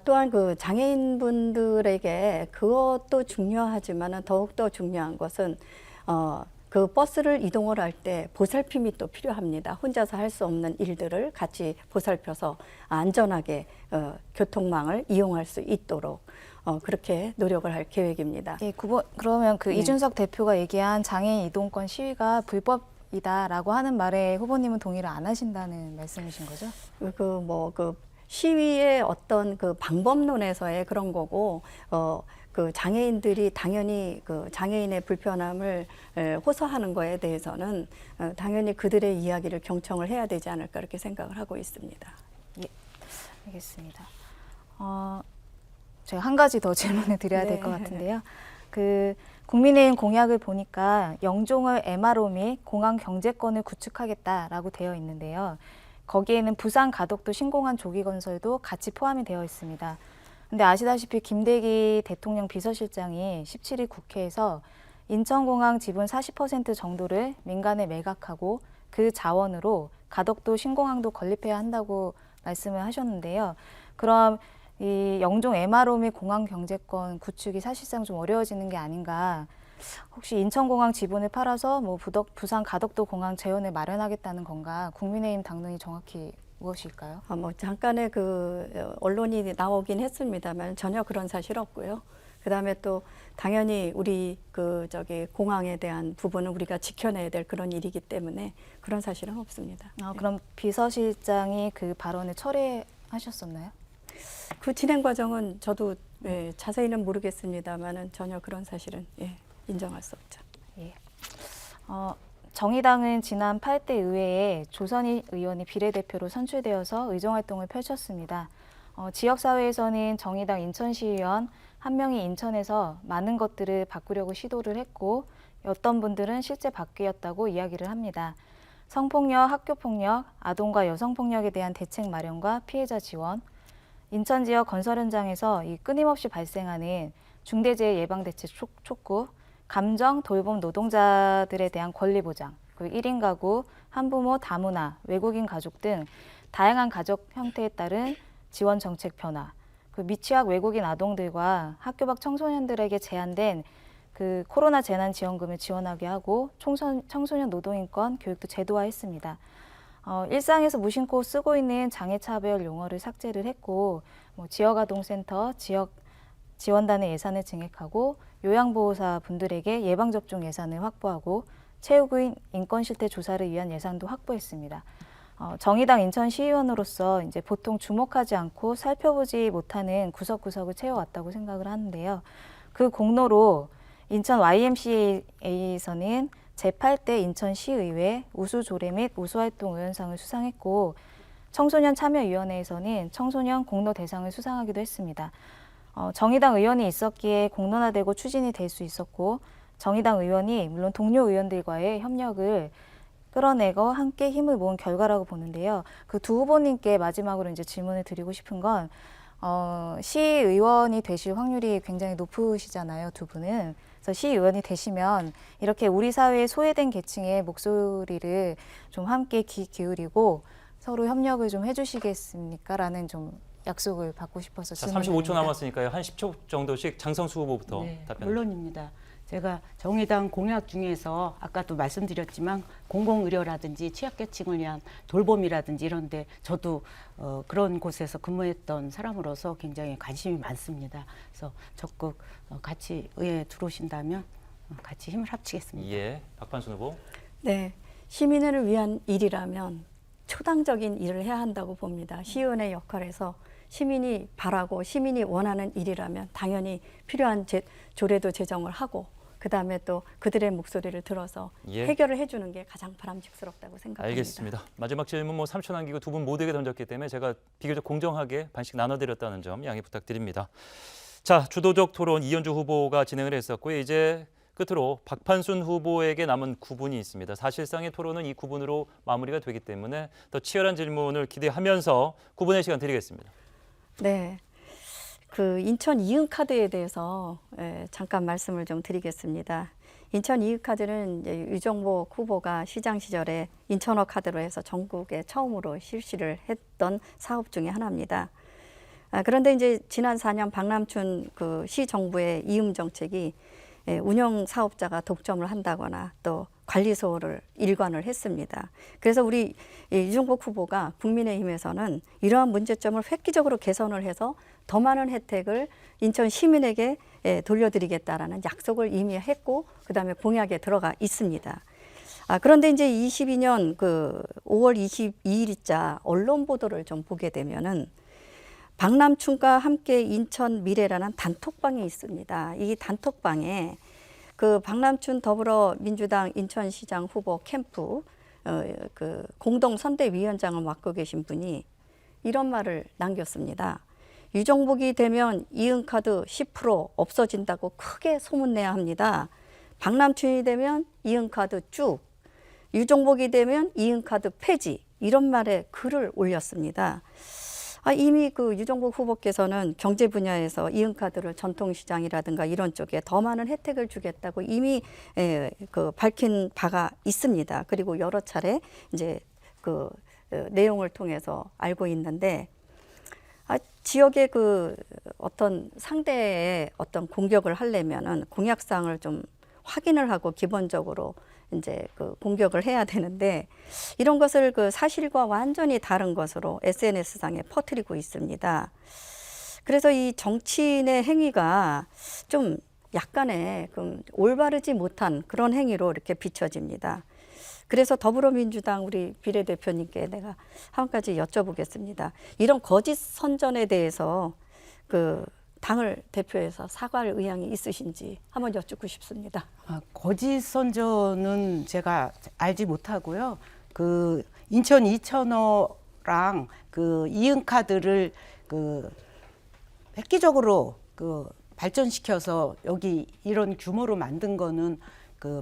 또한 장애인분들에게 그것도 중요하지만 더욱더 중요한 것은 버스를 이동을 할 때 보살핌이 또 필요합니다. 혼자서 할 수 없는 일들을 같이 보살펴서 안전하게 교통망을 이용할 수 있도록 그렇게 노력을 할 계획입니다. 예, 그러면 네. 이준석 대표가 얘기한 장애인 이동권 시위가 불법이다라고 하는 말에 후보님은 동의를 안 하신다는 말씀이신 거죠? 시위의 어떤 방법론에서의 그런 거고, 장애인들이 당연히 장애인의 불편함을 호소하는 거에 대해서는 당연히 그들의 이야기를 경청을 해야 되지 않을까 이렇게 생각을 하고 있습니다. 예, 알겠습니다. 제가 한 가지 더 질문을 드려야 될 것 같은데요. 국민의힘 공약을 보니까 영종을 MRO 및 공항 경제권을 구축하겠다라고 되어 있는데요. 거기에는 부산 가덕도 신공항 조기 건설도 같이 포함이 되어 있습니다. 근데 아시다시피 김대기 대통령 비서실장이 17일 국회에서 인천공항 지분 40% 정도를 민간에 매각하고 그 자원으로 가덕도 신공항도 건립해야 한다고 말씀을 하셨는데요. 그럼 이 영종 MRO 및 공항 경제권 구축이 사실상 좀 어려워지는 게 아닌가. 혹시 인천공항 지분을 팔아서 부산 가덕도 공항 재원을 마련하겠다는 건가? 국민의힘 당론이 정확히 무엇일까요? 잠깐의 언론이 나오긴 했습니다만 전혀 그런 사실 없고요. 그다음에 또 당연히 우리 공항에 대한 부분은 우리가 지켜내야 될 그런 일이기 때문에 그런 사실은 없습니다. 그럼 비서실장이 그 발언을 철회하셨었나요? 그 진행 과정은 저도 자세히는 모르겠습니다만은 전혀 그런 사실은 인정할 수 없죠. 예. 정의당은 지난 8대 의회에 조선희 의원이 비례대표로 선출되어서 의정활동을 펼쳤습니다. 지역사회에서는 정의당 인천시의원 한 명이 인천에서 많은 것들을 바꾸려고 시도를 했고 어떤 분들은 실제 바뀌었다고 이야기를 합니다. 성폭력, 학교폭력, 아동과 여성폭력에 대한 대책 마련과 피해자 지원, 인천 지역 건설 현장에서 이 끊임없이 발생하는 중대재해 예방대책 촉구, 감정, 돌봄 노동자들에 대한 권리 보장, 그리고 1인 가구, 한부모, 다문화, 외국인 가족 등 다양한 가족 형태에 따른 지원 정책 변화, 그 미취학 외국인 아동들과 학교 밖 청소년들에게 제한된 그 코로나 재난지원금을 지원하게 하고 청소년 노동인권 교육도 제도화했습니다. 일상에서 무심코 쓰고 있는 장애차별 용어를 삭제를 했고 지역아동센터, 지역 지원단의 예산을 증액하고 요양보호사 분들에게 예방접종 예산을 확보하고 체육인 인권실태 조사를 위한 예산도 확보했습니다. 정의당 인천시의원으로서 이제 보통 주목하지 않고 살펴보지 못하는 구석구석을 채워왔다고 생각을 하는데요. 그 공로로 인천 YMCA에서는 제8대 인천시의회 우수조례 및 우수활동 의원상을 수상했고 청소년 참여위원회에서는 청소년 공로 대상을 수상하기도 했습니다. 정의당 의원이 있었기에 공론화되고 추진이 될 수 있었고 정의당 의원이 물론 동료 의원들과의 협력을 끌어내고 함께 힘을 모은 결과라고 보는데요. 그 두 후보님께 마지막으로 이제 질문을 드리고 싶은 건 시의원이 되실 확률이 굉장히 높으시잖아요, 두 분은. 그래서 시의원이 되시면 이렇게 우리 사회의 소외된 계층의 목소리를 좀 함께 귀 기울이고 서로 협력을 좀 해주시겠습니까? 라는 좀 약속을 받고 싶어서 자, 질문을 35초 남았으니까요. 한 10초 정도씩 장성수 후보부터 답변. 물론입니다. 제가 정의당 공약 중에서 아까도 말씀드렸지만 공공의료라든지 취약계층을 위한 돌봄이라든지 이런 데 저도 그런 곳에서 근무했던 사람으로서 굉장히 관심이 많습니다. 그래서 적극 같이 의회에 들어오신다면 같이 힘을 합치겠습니다. 예, 박판순 후보. 네, 시민을 위한 일이라면 초당적인 일을 해야 한다고 봅니다. 시의원의 역할에서 시민이 바라고 시민이 원하는 일이라면 당연히 필요한 조례도 제정을 하고 그다음에 또 그들의 목소리를 들어서 해결을 해주는 게 가장 바람직스럽다고 생각합니다. 알겠습니다. 마지막 질문 3초 남기고 두 분 모두에게 던졌기 때문에 제가 비교적 공정하게 반씩 나눠드렸다는 점 양해 부탁드립니다. 자, 주도적 토론 이현주 후보가 진행을 했었고요. 이제 끝으로 박판순 후보에게 남은 9분이 있습니다. 사실상의 토론은 이 9분으로 마무리가 되기 때문에 더 치열한 질문을 기대하면서 9분의 시간 드리겠습니다. 네, 그 인천 이응카드에 대해서 잠깐 말씀을 좀 드리겠습니다. 인천 이응카드는 이제 유정복 후보가 시장 시절에 인천어 카드로 해서 전국에 처음으로 실시를 했던 사업 중에 하나입니다. 그런데 이제 지난 4년 박남춘 그 시 정부의 이음 정책이 운영 사업자가 독점을 한다거나 또 관리소를 일관을 했습니다. 그래서 우리 유정복 후보가 국민의힘에서는 이러한 문제점을 획기적으로 개선을 해서 더 많은 혜택을 인천 시민에게 돌려드리겠다라는 약속을 이미 했고 그다음에 공약에 들어가 있습니다. 그런데 이제 22년 그 5월 22일자 언론 보도를 좀 보게 되면은 박남춘과 함께 인천 미래라는 단톡방이 있습니다. 이 단톡방에 그 박남춘 더불어민주당 인천시장 후보 캠프 그 공동 선대위원장을 맡고 계신 분이 이런 말을 남겼습니다. 유정복이 되면 이응카드 10% 없어진다고 크게 소문내야 합니다. 박남춘이 되면 이응카드 쭉, 유정복이 되면 이응카드 폐지 이런 말에 글을 올렸습니다. 이미 그 유정복 후보께서는 경제 분야에서 이응카드를 전통시장이라든가 이런 쪽에 더 많은 혜택을 주겠다고 이미 그 밝힌 바가 있습니다. 그리고 여러 차례 이제 그 내용을 통해서 알고 있는데 지역의 그 어떤 상대의 어떤 공격을 하려면은 공약사항을 좀 확인을 하고 기본적으로 이제 그 공격을 해야 되는데 이런 것을 그 사실과 완전히 다른 것으로 SNS상에 퍼뜨리고 있습니다. 그래서 이 정치인의 행위가 좀 약간의 올바르지 못한 그런 행위로 이렇게 비춰집니다. 그래서 더불어민주당 우리 비례대표님께 내가 한 가지 여쭤보겠습니다. 이런 거짓 선전에 대해서 당을 대표해서 사과할 의향이 있으신지 한번 여쭙고 싶습니다. 거짓 선전은 제가 알지 못하고요. 인천 이천호랑 이응카드를 획기적으로 발전시켜서 여기 이런 규모로 만든 거는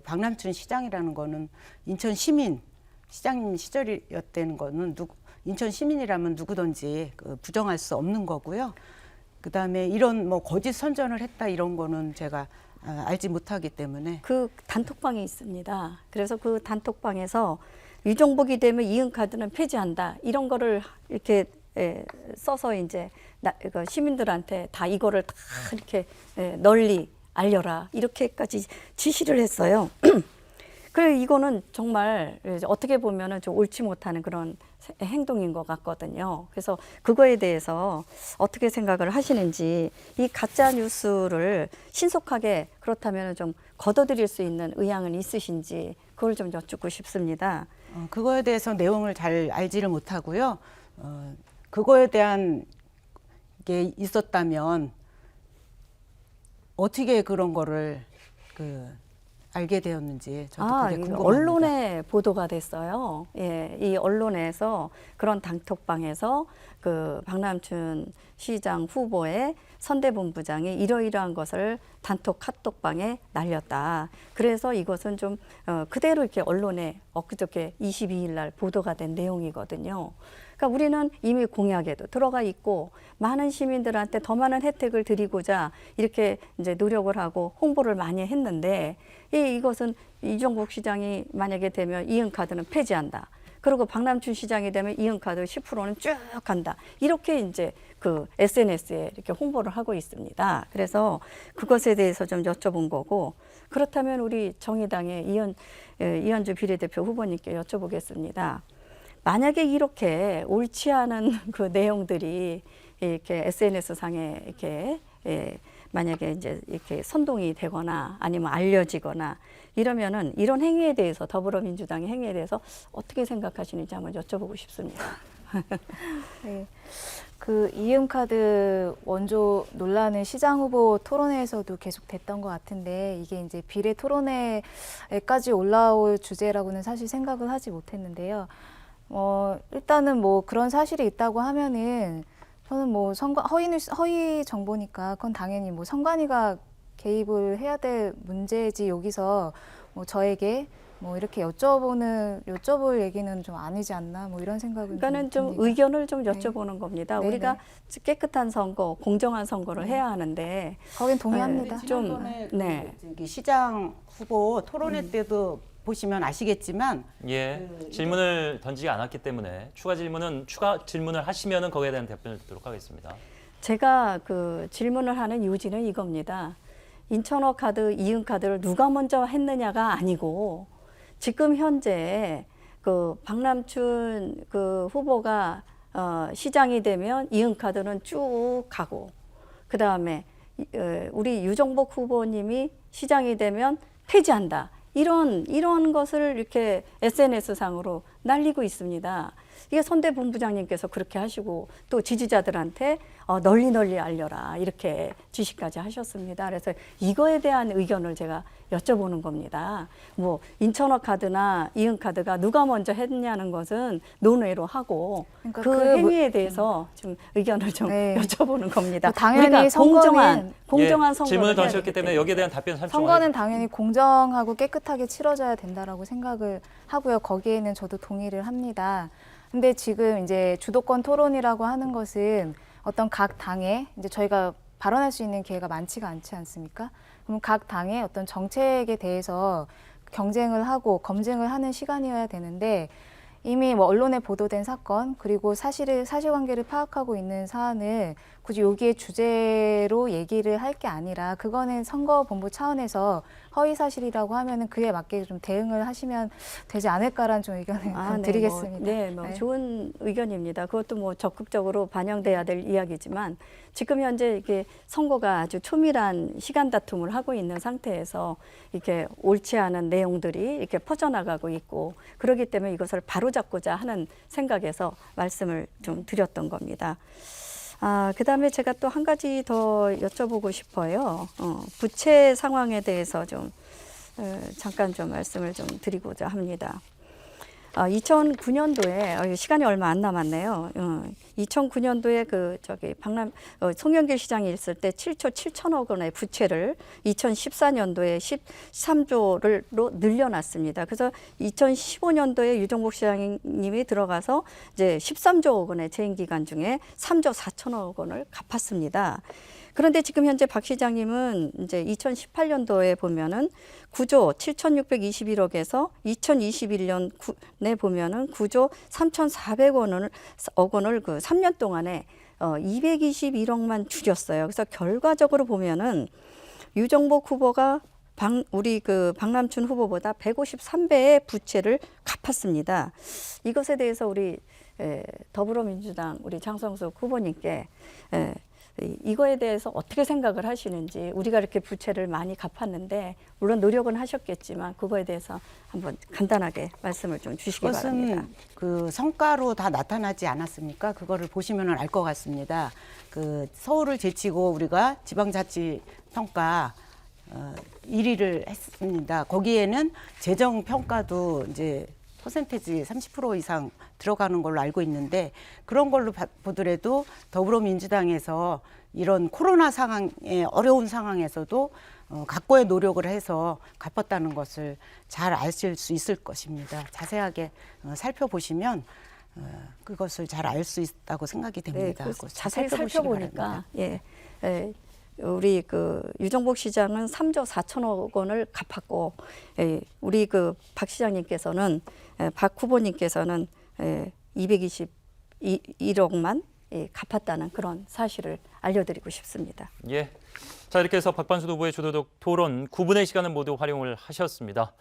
박남춘 시장이라는 거는 인천 시민 시장님 시절이었다는 거는 인천 시민이라면 누구든지 부정할 수 없는 거고요. 그다음에 이런 뭐 거짓 선전을 했다 이런 거는 제가 알지 못하기 때문에 그 단톡방이 있습니다. 그래서 그 단톡방에서 유종복이 되면 이응카드는 폐지한다 이런 거를 이렇게 써서 이제 시민들한테 다 이거를 다 이렇게 널리 알려라 이렇게까지 지시를 했어요. 그래 이거는 정말 어떻게 보면은 좀 옳지 못하는 그런 행동인 것 같거든요. 그래서 그거에 대해서 어떻게 생각을 하시는지 이 가짜 뉴스를 신속하게 그렇다면 좀 걷어들일 수 있는 의향은 있으신지 그걸 좀 여쭙고 싶습니다. 그거에 대해서 내용을 잘 알지를 못하고요. 그거에 대한 게 있었다면 어떻게 그런 거를 알게 되었는지 저도 그게 궁금합니다. 언론에 보도가 됐어요. 예, 이 언론에서 그런 단톡방에서 박남춘 시장 후보의 선대본부장이 이러이러한 것을 단톡 카톡방에 날렸다. 그래서 이것은 좀 그대로 이렇게 언론에 엊그저께 22일 날 보도가 된 내용이거든요. 그러니까 우리는 이미 공약에도 들어가 있고 많은 시민들한테 더 많은 혜택을 드리고자 이렇게 이제 노력을 하고 홍보를 많이 했는데 이것은 이종국 시장이 만약에 되면 이응카드는 폐지한다. 그리고 박남춘 시장이 되면 이응카드 10%는 쭉 간다. 이렇게 이제 SNS에 이렇게 홍보를 하고 있습니다. 그래서 그것에 대해서 좀 여쭤본 거고 그렇다면 우리 정의당의 이현주 비례대표 후보님께 여쭤보겠습니다. 만약에 이렇게 옳지 않은 그 내용들이 이렇게 SNS 상에 이렇게 만약에 이제 이렇게 선동이 되거나 아니면 알려지거나 이러면은 이런 행위에 대해서 더불어민주당의 행위에 대해서 어떻게 생각하시는지 한번 여쭤보고 싶습니다. 네. 이응카드 원조 논란은 시장 후보 토론회에서도 계속 됐던 것 같은데 이게 이제 비례 토론회까지 올라올 주제라고는 사실 생각을 하지 못했는데요. 일단은 뭐 그런 사실이 있다고 하면은 저는 뭐 허위 정보니까 그건 당연히 뭐 선관위가 개입을 해야 될 문제지 여기서 뭐 저에게 뭐 이렇게 여쭤볼 얘기는 좀 아니지 않나 뭐 이런 생각은 그러니까는 좀 듭니다. 의견을 좀 여쭤보는 겁니다. 네, 우리가 네. 깨끗한 선거, 공정한 선거를 해야 하는데 거긴 동의합니다. 지난번에 네. 시장 후보 토론회 때도 보시면 아시겠지만 예, 질문을 던지지 않았기 때문에 추가 질문을 하시면은 거기에 대한 답변을 듣도록 하겠습니다. 제가 질문을 하는 요지는 이겁니다. 인천호 카드, 이응카드를 누가 먼저 했느냐가 아니고 지금 현재 박남춘 후보가 시장이 되면 이응카드는 쭉 가고 그 다음에 우리 유종복 후보님이 시장이 되면 폐지한다. 이런 것을 이렇게 SNS 상으로 날리고 있습니다. 이게 선대본부장님께서 그렇게 하시고 또 지지자들한테 널리 알려라 이렇게 지시까지 하셨습니다. 그래서 이거에 대한 의견을 제가 여쭤보는 겁니다. 뭐 인천호 카드나 이응카드가 누가 먼저 했냐는 것은 논외로 하고 그러니까 그 행위에 대해서 좀 의견을 좀 네. 여쭤보는 겁니다. 뭐 당연히 우리가 공정한 예, 선거를 질문을 해야 던졌기 되기 때문에 여기에 대한 답변 선거는 당연히 공정하고 깨끗하게 치러져야 된다라고 생각을 하고요. 거기에는 저도 동의를 합니다. 근데 지금 이제 주도권 토론이라고 하는 것은 어떤 각 당에 이제 저희가 발언할 수 있는 기회가 많지가 않지 않습니까? 그럼 각 당의 어떤 정책에 대해서 경쟁을 하고 검증을 하는 시간이어야 되는데 이미 뭐 언론에 보도된 사건 그리고 사실관계를 파악하고 있는 사안을 굳이 여기에 주제로 얘기를 할 게 아니라 그거는 선거본부 차원에서 허위 사실이라고 하면은 그에 맞게 좀 대응을 하시면 되지 않을까라는 좀 의견을 드리겠습니다. 네. 좋은 의견입니다. 그것도 뭐 적극적으로 반영돼야 될 이야기지만 지금 현재 이게 선거가 아주 초밀한 시간 다툼을 하고 있는 상태에서 이렇게 옳지 않은 내용들이 이렇게 퍼져나가고 있고 그렇기 때문에 이것을 바로잡고자 하는 생각에서 말씀을 좀 드렸던 겁니다. 그다음에 제가 또 한 가지 더 여쭤보고 싶어요. 부채 상황에 대해서 좀 잠깐 좀 말씀을 좀 드리고자 합니다. 2009년도에 시간이 얼마 안 남았네요. 2009년도에 송영길 시장이 있을 때 7조 7천억 원의 부채를 2014년도에 13조로 늘려놨습니다. 그래서 2015년도에 유정복 시장님이 들어가서 이제 13조 원의 재임 기간 중에 3조 4천억 원을 갚았습니다. 그런데 지금 현재 박 시장님은 이제 2018년도에 보면은 9조 7,621억에서 2021년에 보면은 9조 3,400억 원을 그 3년 동안에 221억만 줄였어요. 그래서 결과적으로 보면은 유정복 후보가 우리 그 박남춘 후보보다 153배의 부채를 갚았습니다. 이것에 대해서 우리 더불어민주당 우리 장성석 후보님께 이거에 대해서 어떻게 생각을 하시는지, 우리가 이렇게 부채를 많이 갚았는데 물론 노력은 하셨겠지만 그거에 대해서 한번 간단하게 말씀을 좀 주시기 바랍니다. 그것은 그 성과로 다 나타나지 않았습니까? 그거를 보시면 알 것 같습니다. 그 서울을 제치고 우리가 지방자치 평가 1위를 했습니다. 거기에는 재정 평가도 이제 퍼센테지 30% 이상 들어가는 걸로 알고 있는데, 그런 걸로 보더라도 더불어민주당에서 이런 코로나 상황의 어려운 상황에서도 각고의 노력을 해서 갚았다는 것을 잘 아실 수 있을 것입니다. 자세하게 살펴보시면 그것을 잘 알 수 있다고 생각이 됩니다. 자세히 살펴보니까 우리 그 유정복 시장은 3조 4천억 원을 갚았고, 우리 그 박 시장님께서는 박 후보님께서는 221억만 갚았다는 그런 사실을 알려드리고 싶습니다. 예. 자, 이렇게 해서 박반순 후보의 주도적 토론 9분의 시간을 모두 활용을 하셨습니다.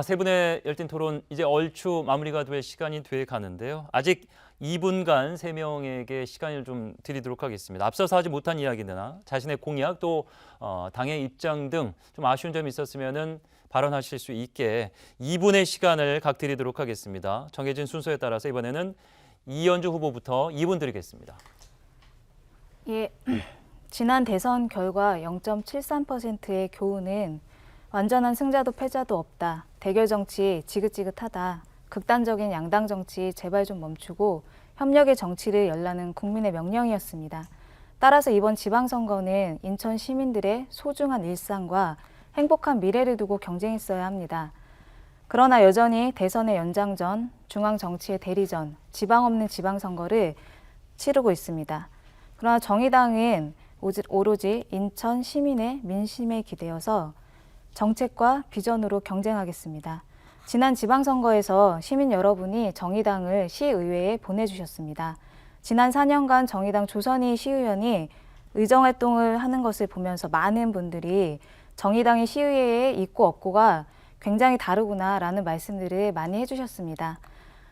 세 분의 열띤 토론 이제 얼추 마무리가 될 시간이 돼 가는데요. 아직 2분간 3명에게 시간을 좀 드리도록 하겠습니다. 앞서서 하지 못한 이야기나 자신의 공약 또 당의 입장 등 좀 아쉬운 점이 있었으면은 발언하실 수 있게 2분의 시간을 각 드리도록 하겠습니다. 정해진 순서에 따라서 이번에는 이현주 후보부터 2분 드리겠습니다. 예, 지난 대선 결과 0.73%의 교훈은 완전한 승자도 패자도 없다. 대결 정치 지긋지긋하다. 극단적인 양당 정치 제발 좀 멈추고 협력의 정치를 열라는 국민의 명령이었습니다. 따라서 이번 지방선거는 인천 시민들의 소중한 일상과 행복한 미래를 두고 경쟁했어야 합니다. 그러나 여전히 대선의 연장전, 중앙 정치의 대리전, 지방 없는 지방선거를 치르고 있습니다. 그러나 정의당은 오로지 인천 시민의 민심에 기대어서 정책과 비전으로 경쟁하겠습니다. 지난 지방선거에서 시민 여러분이 정의당을 시의회에 보내주셨습니다. 지난 4년간 정의당 조선희 시의원이 의정활동을 하는 것을 보면서 많은 분들이 정의당의 시의회에 있고 없고가 굉장히 다르구나라는 말씀들을 많이 해주셨습니다.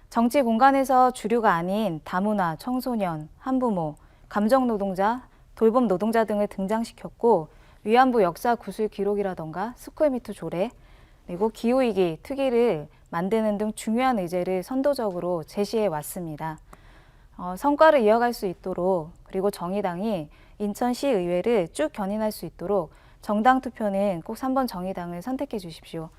정치 공간에서 주류가 아닌 다문화, 청소년, 한부모, 감정노동자, 돌봄 노동자 등을 등장시켰고, 위안부 역사 구술 기록이라던가 스쿨미투 조례, 그리고 기후위기 특위를 만드는 등 중요한 의제를 선도적으로 제시해 왔습니다. 성과를 이어갈 수 있도록, 그리고 정의당이 인천시의회를 쭉 견인할 수 있도록 정당 투표는 꼭 3번 정의당을 선택해 주십시오.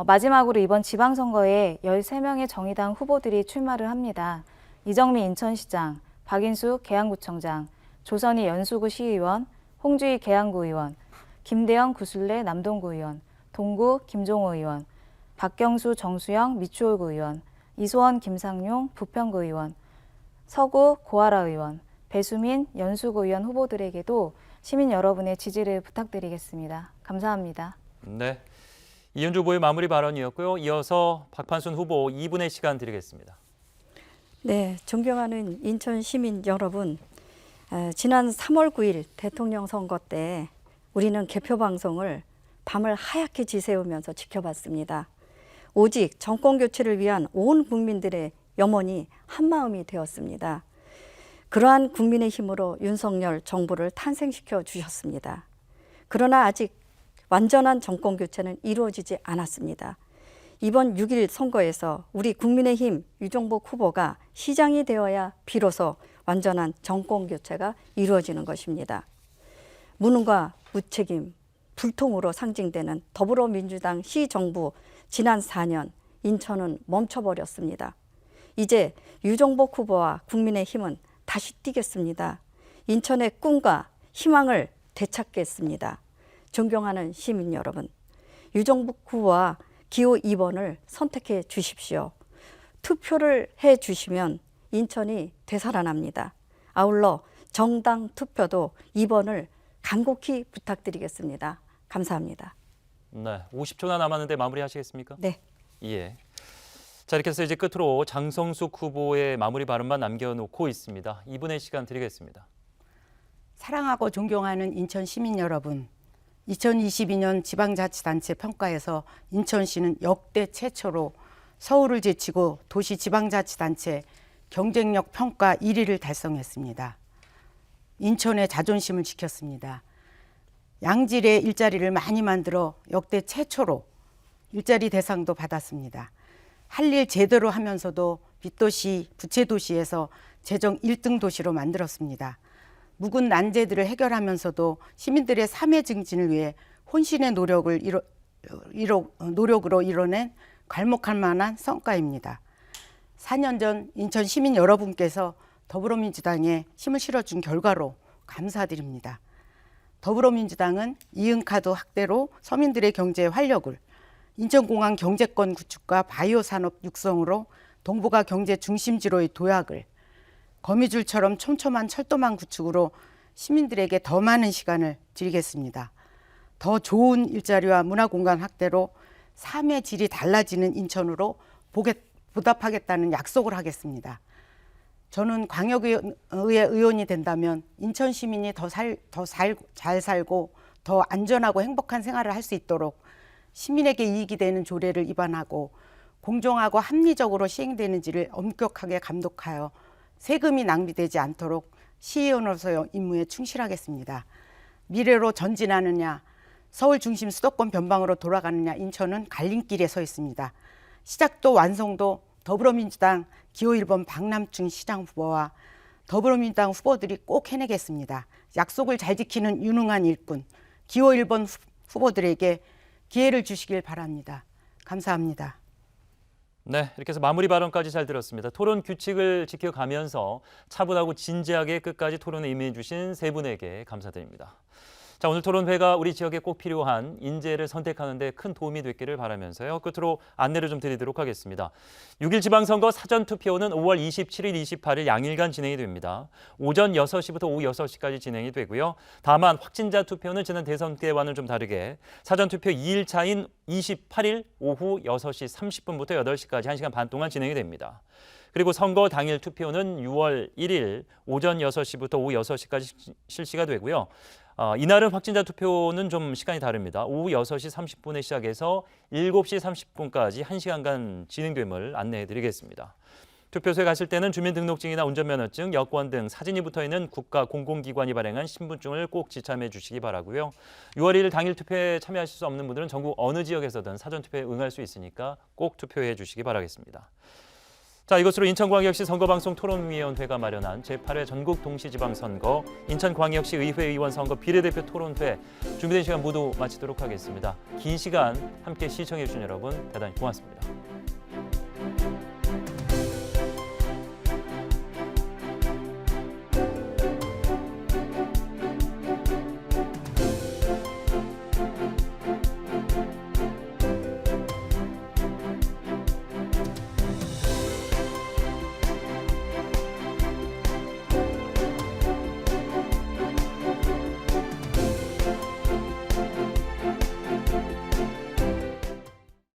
마지막으로 이번 지방선거에 13명의 정의당 후보들이 출마를 합니다. 이정미 인천시장, 박인수 계양구청장, 조선희 연수구 시의원, 홍주희 계양구 의원, 김대영 구술래 남동구 의원, 동구 김종호 의원, 박경수 정수영 미추홀구 의원, 이소원 김상용 부평구 의원, 서구 고아라 의원, 배수민 연수구 의원 후보들에게도 시민 여러분의 지지를 부탁드리겠습니다. 감사합니다. 네, 이현주 후보의 마무리 발언이었고요. 이어서 박판순 후보 2분의 시간 드리겠습니다. 네, 존경하는 인천 시민 여러분, 지난 3월 9일 대통령 선거 때 우리는 개표 방송을 밤을 하얗게 지새우면서 지켜봤습니다. 오직 정권 교체를 위한 온 국민들의 염원이 한마음이 되었습니다. 그러한 국민의 힘으로 윤석열 정부를 탄생시켜 주셨습니다. 그러나 아직 완전한 정권 교체는 이루어지지 않았습니다. 이번 6.1 선거에서 우리 국민의힘 유정복 후보가 시장이 되어야 비로소 완전한 정권 교체가 이루어지는 것입니다. 무능과 무책임, 불통으로 상징되는 더불어민주당 시정부 지난 4년 인천은 멈춰버렸습니다. 이제 유정복 후보와 국민의힘은 다시 뛰겠습니다. 인천의 꿈과 희망을 되찾겠습니다. 존경하는 시민 여러분, 유정복 후보와 기호 2번을 선택해 주십시오. 투표를 해 주시면 인천이 되살아납니다. 아울러 정당 투표도 2번을 간곡히 부탁드리겠습니다. 감사합니다. 네, 50초나 남았는데 마무리하시겠습니까? 네. 예. 자, 이렇게 해서 이제 끝으로 장성숙 후보의 마무리 발언만 남겨놓고 있습니다. 2분의 시간 드리겠습니다. 사랑하고 존경하는 인천 시민 여러분, 2022년 지방자치단체 평가에서 인천시는 역대 최초로 서울을 제치고 도시 지방자치단체 경쟁력 평가 1위를 달성했습니다. 인천의 자존심을 지켰습니다. 양질의 일자리를 많이 만들어 역대 최초로 일자리 대상도 받았습니다. 할 일 제대로 하면서도 빚도시, 부채도시에서 재정 1등 도시로 만들었습니다. 묵은 난제들을 해결하면서도 시민들의 삶의 증진을 위해 혼신의 노력으로 이뤄낸 괄목할 만한 성과입니다. 4년 전 인천 시민 여러분께서 더불어민주당에 힘을 실어준 결과로 감사드립니다. 더불어민주당은 이응카드 확대로 서민들의 경제 활력을, 인천공항 경제권 구축과 바이오 산업 육성으로 동북아 경제 중심지로의 도약을, 거미줄처럼 촘촘한 철도망 구축으로 시민들에게 더 많은 시간을 드리겠습니다. 더 좋은 일자리와 문화공간 확대로 삶의 질이 달라지는 인천으로 보답하겠다는 약속을 하겠습니다. 저는 광역의회 의원이 된다면 인천 시민이 더 잘 살고 더 안전하고 행복한 생활을 할 수 있도록 시민에게 이익이 되는 조례를 입안하고 공정하고 합리적으로 시행되는지를 엄격하게 감독하여 세금이 낭비되지 않도록 시의원으로서의 임무에 충실하겠습니다. 미래로 전진하느냐, 서울 중심 수도권 변방으로 돌아가느냐, 인천은 갈림길에 서 있습니다. 시작도 완성도 더불어민주당 기호 1번 박남춘 시장 후보와 더불어민주당 후보들이 꼭 해내겠습니다. 약속을 잘 지키는 유능한 일꾼, 기호 1번 후보들에게 기회를 주시길 바랍니다. 감사합니다. 네, 이렇게 해서 마무리 발언까지 잘 들었습니다. 토론 규칙을 지켜가면서 차분하고 진지하게 끝까지 토론에 임해 주신 세 분에게 감사드립니다. 자, 오늘 토론회가 우리 지역에 꼭 필요한 인재를 선택하는 데 큰 도움이 됐기를 바라면서요. 끝으로 안내를 좀 드리도록 하겠습니다. 6.1 지방선거 사전투표는 5월 27일, 28일 양일간 진행이 됩니다. 오전 6시부터 오후 6시까지 진행이 되고요. 다만 확진자 투표는 지난 대선 때와는 좀 다르게 사전투표 2일차인 28일 오후 6시 30분부터 8시까지 1시간 반 동안 진행이 됩니다. 그리고 선거 당일 투표는 6월 1일 오전 6시부터 오후 6시까지 실시가 되고요. 이날은 확진자 투표는 좀 시간이 다릅니다. 오후 6시 30분에 시작해서 7시 30분까지 1시간간 진행됨을 안내해드리겠습니다. 투표소에 가실 때는 주민등록증이나 운전면허증, 여권 등 사진이 붙어있는 국가 공공기관이 발행한 신분증을 꼭 지참해 주시기 바라고요. 6월 1일 당일 투표에 참여하실 수 없는 분들은 전국 어느 지역에서든 사전투표에 응할 수 있으니까 꼭 투표해 주시기 바라겠습니다. 자, 이것으로 인천광역시 선거방송 토론위원회가 마련한 제8회 전국 동시지방선거 인천광역시 의회 의원 선거 비례대표 토론회 준비된 시간 모두 마치도록 하겠습니다. 긴 시간 함께 시청해 주신 여러분 대단히 고맙습니다.